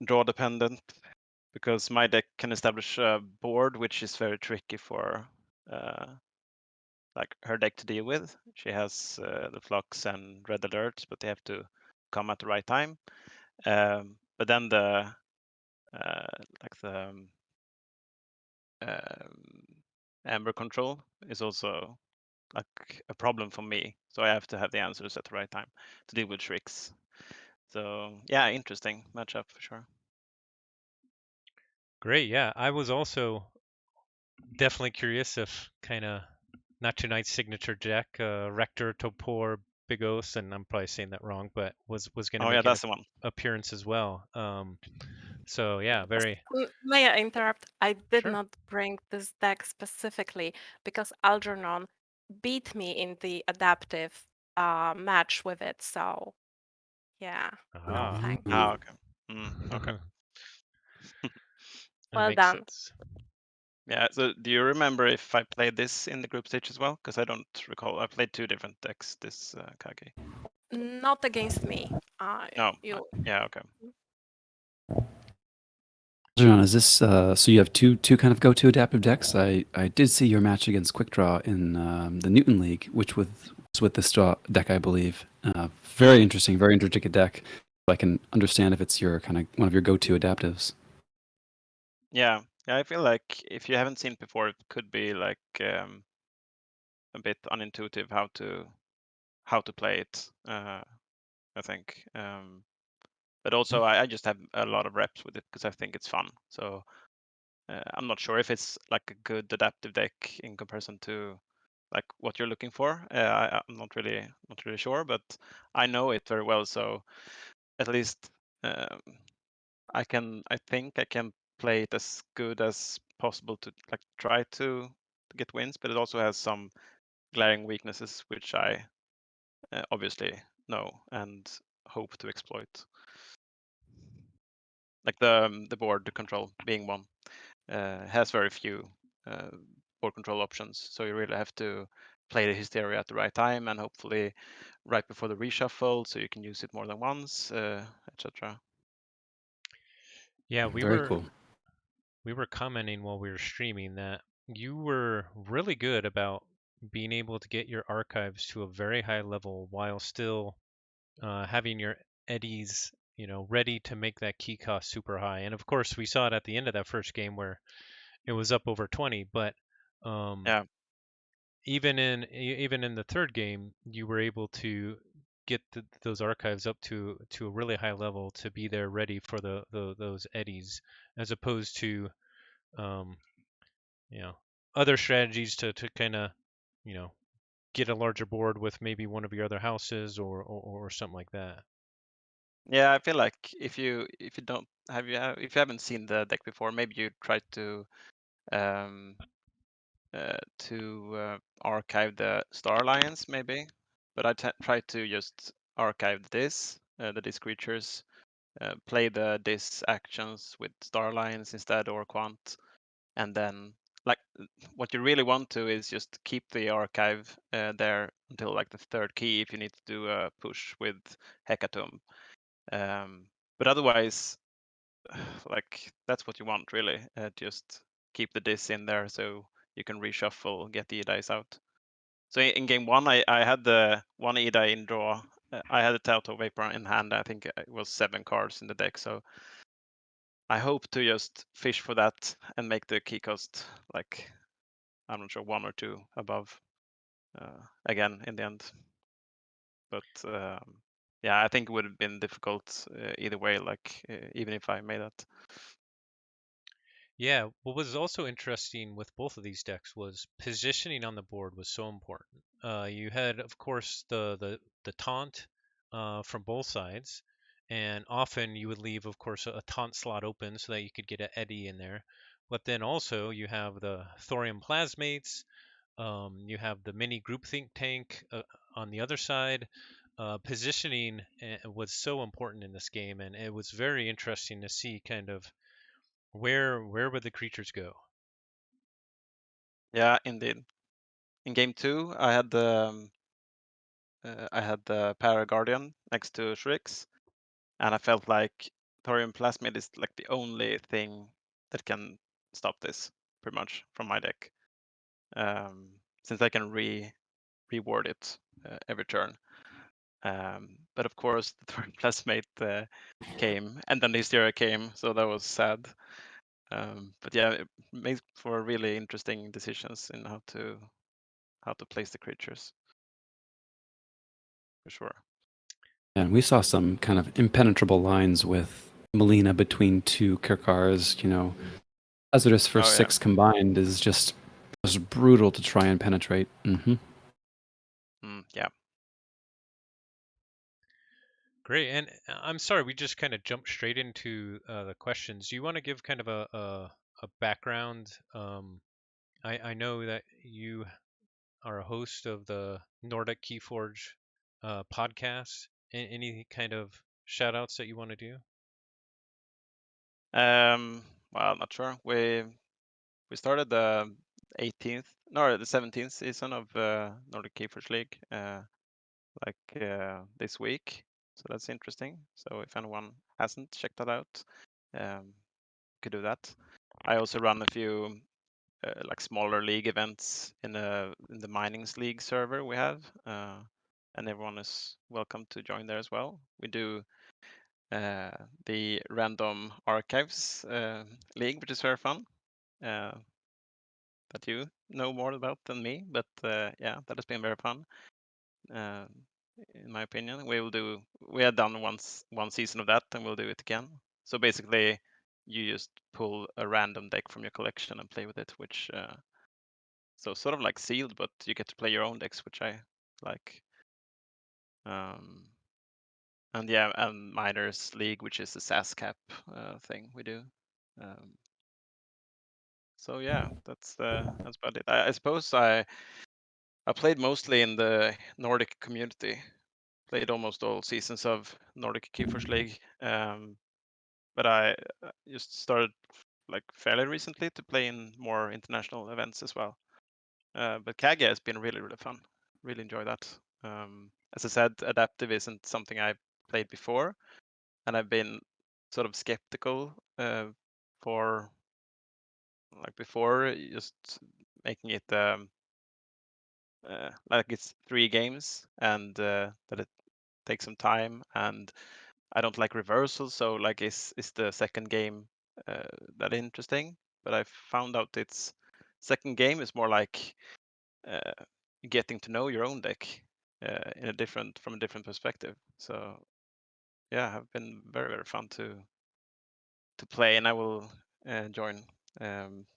draw dependent because my deck can establish a board which is very tricky for uh, like her deck to deal with. She has the flux and red alerts, but they have to come at the right time. But then the like the amber control is also like a problem for me. So I have to have the answers at the right time to deal with tricks. So yeah, interesting matchup for sure. Great. Yeah, I was also definitely curious if kind of not2night's signature deck, Rector, Topor, Bigos, and I'm probably saying that wrong, but was going to Oh yeah, make an that's the one. appearance as well. So yeah, very May I interrupt? I did sure. not bring this deck specifically because Algernon beat me in the adaptive match with it. So yeah, no Ah, thanks. Ah, okay. Okay. that Well makes done. sense. Yeah. So do you remember if I played this in the group stage as well? Because I don't recall. I played 2 different decks this KAGI. Not against me. No. You. Yeah. Okay. Algernon, is this so you have two kind of go-to adaptive decks? I did see your match against Quickdraw in the Newton League, which was with this deck, I believe. Very interesting, very intricate deck. I can understand if it's your kind of one of your go-to adaptives. Yeah. Yeah. I feel like if you haven't seen it before, it could be like a bit unintuitive how to play it. I think. But also, I just have a lot of reps with it because I think it's fun. So I'm not sure if it's like a good adaptive deck in comparison to like what you're looking for. I'm not really sure, but I know it very well. So at least um, I think I can play it as good as possible to like try to get wins. But it also has some glaring weaknesses which I obviously know and hope to exploit. Like the board control being one has very few board control options, so you really have to play the Hysteria at the right time and hopefully right before the reshuffle, so you can use it more than once, etc. Yeah, Very cool. we were commenting while we were streaming that you were really good about being able to get your archives to a very high level while still having your eddies, ready to make that key cost super high. And of course, we saw it at the end of that first game where it was up over 20. But Yeah, even in the third game, you were able to get those archives up to a really high level to be there ready for those eddies, as opposed to um, you know other strategies to kind of you know get a larger board with maybe one of your other houses or something like that. yeah. I feel like if you don't if you haven't seen the deck before, maybe you try um, archive the Star Alliance, maybe. But I try to just archive the Dis creatures, play the Dis actions with Star Alliance instead or Quant, and then like what you really want to is just keep the archive there until like the third key if you need to do a push with Hecatomb. But otherwise, like that's what you want really. Just keep the Dis in there so you can reshuffle, get the dice out. So in game one, I had the one Eda in draw. I had a Taoto Vapor in hand. I think it was 7 cards in the deck. So I hope to just fish for that and make the key cost like, I'm not sure, 1 or 2 above again in the end. But yeah, I think it would have been difficult either way, like even if I made that. Yeah, what was also interesting with both of these decks was positioning on the board was so important. You had, of course, the taunt from both sides, and often you would leave, of course, a taunt slot open so that you could get an Eddy in there. But then also you have the thorium plasmates, you have the mini group think tank on the other side. Positioning was so important in this game, and it was very interesting to see kind of where would the creatures go? Yeah, indeed. In game 2, I had the Para Guardian next to Shrix, and I felt like Thorium Plasmid is like the only thing that can stop this pretty much from my deck, since I can reward it every turn. But of course, the Thorium Plasmate came, and then the Hysteria came, so that was sad. But yeah, it makes for really interesting decisions in how to place the creatures, for sure. And we saw some kind of impenetrable lines with Melina between two Kirkars, Hazardous for Oh, yeah. 6 combined is just brutal to try and penetrate. Yeah. Great. And I'm sorry, we just kind of jumped straight into the questions. Do you want to give kind of a background? I know that you are a host of the Nordic Keyforge podcast. Any kind of shout outs that you want to do? Well, not sure. We started the 17th season of Nordic Keyforge League this week, so that's interesting. So if anyone hasn't checked that out, could do that. I also run a few like smaller league events in the Minings League server we have, and everyone is welcome to join there as well. We do the Random Archives League, which is very fun. That you know more about than me, but yeah, that has been very fun. In my opinion, we had done one season of that, and we'll do it again. So basically, you just pull a random deck from your collection and play with it, which so sort of like sealed, but you get to play your own decks, which I like. And yeah, and Miners League, which is the SAS cap thing we do. So yeah, that's about it. I suppose I played mostly in the Nordic community. Played almost all seasons of Nordic Keyforge League, but I just started like fairly recently to play in more international events as well. But KAGI has been really fun. Really enjoy that. As I said, adaptive isn't something I played before, and I've been sort of skeptical for like before, just making it like it's 3 games and that it takes some time, and I don't like reversals, so like is the second game that interesting? But I found out its second game is more like getting to know your own deck from a different perspective. So yeah, have been very fun to play, and I will join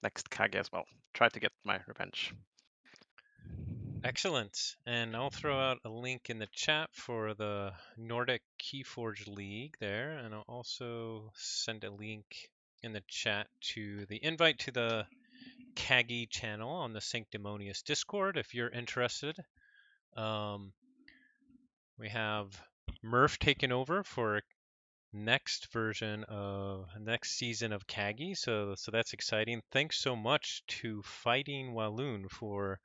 next KAGI as well. Try to get my revenge. Excellent. And I'll throw out a link in the chat for the Nordic Keyforge League there. And I'll also send a link in the chat to the invite to the KAGI channel on the Sanctimonious Discord if you're interested. We have Murph taken over for next season of KAGI, so that's exciting. Thanks so much to Fighting Walloon for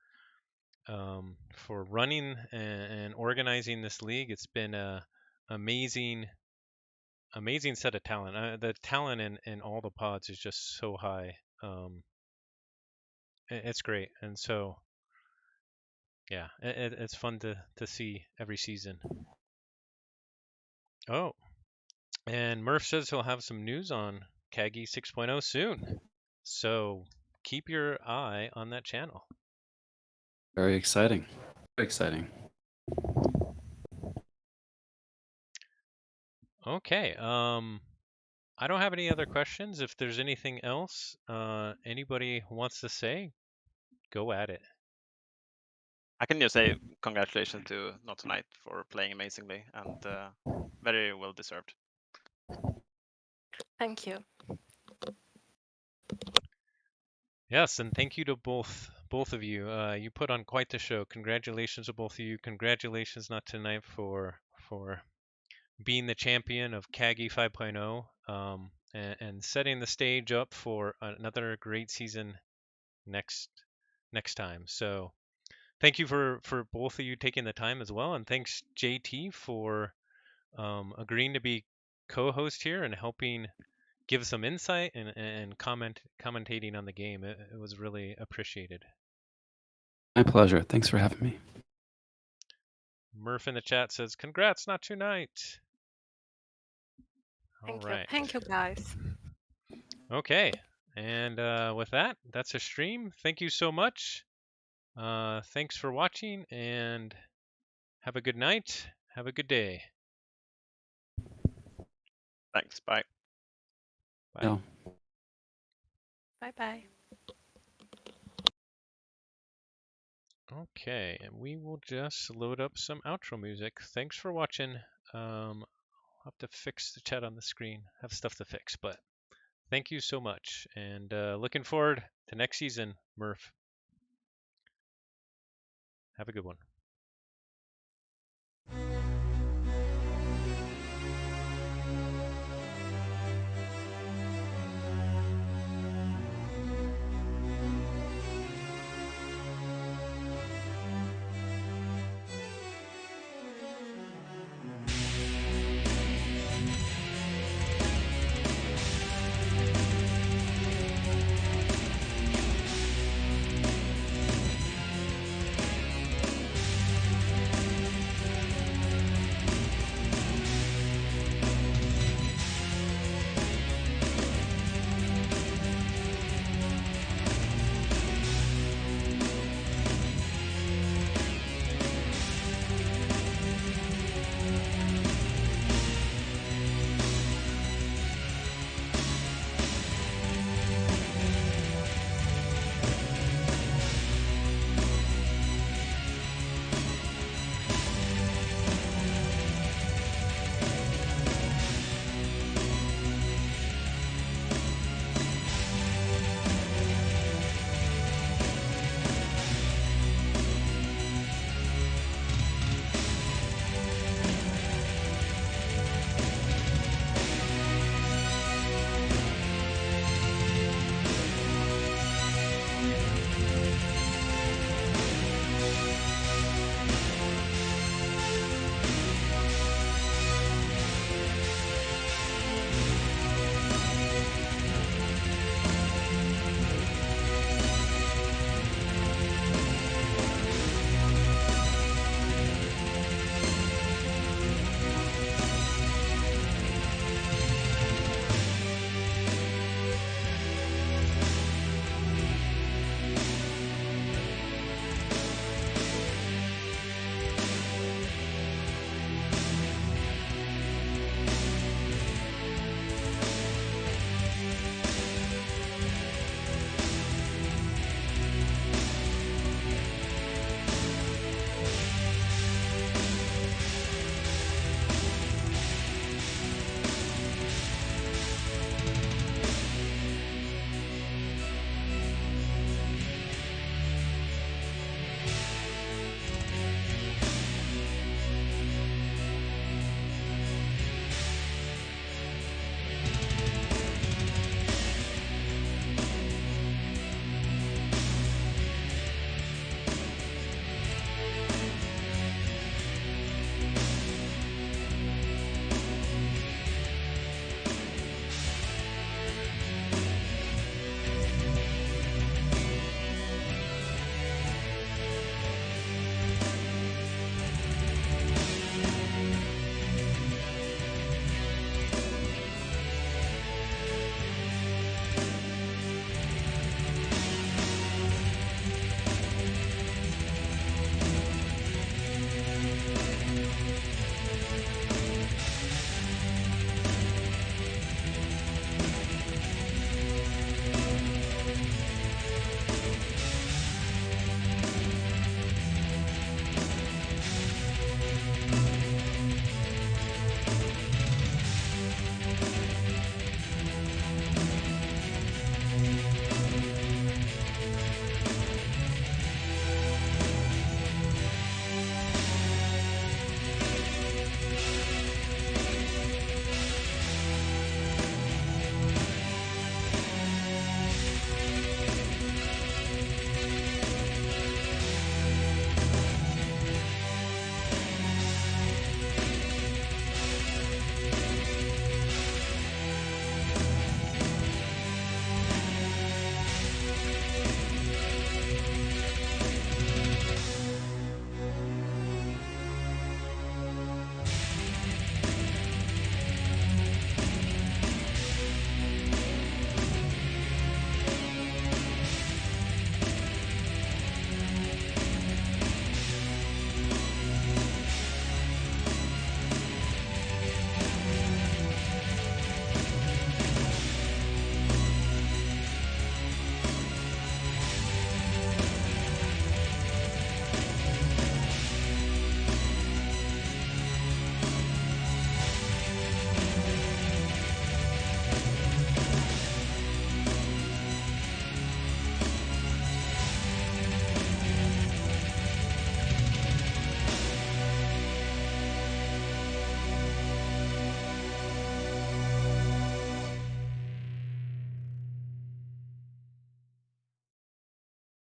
running and organizing this league. It's been a amazing set of talent. The talent in all the pods is just so high. It's great, and so yeah, it's fun to see every season. Oh, and Murph says he'll have some news on KAGI 6.0 soon, so keep your eye on that channel. Very exciting. Very exciting. Okay. I don't have any other questions. If there's anything else anybody wants to say, go at it. I can just say congratulations to not2night for playing amazingly and very well deserved. Thank you. Yes, and thank you to both of you. You put on quite the show. Congratulations to both of you. Congratulations not2night for being the champion of KAGI 5.0 and setting the stage up for another great season next time. So thank you for both of you taking the time as well, and thanks JT for agreeing to be co-host here and helping give some insight and commentating on the game. It was really appreciated. My pleasure. Thanks for having me. Murph in the chat says, "Congrats, not2night." All Thank you. right. Thank you, guys. Okay. And with that, that's a stream. Thank you so much. Thanks for watching, and have a good night. Have a good day. Thanks. Bye. Bye. No. Bye-bye. Okay, and we will just load up some outro music. Thanks for watching. I'll have to fix the chat on the screen. I have stuff to fix, but thank you so much. And looking forward to next season, Murph. Have a good one.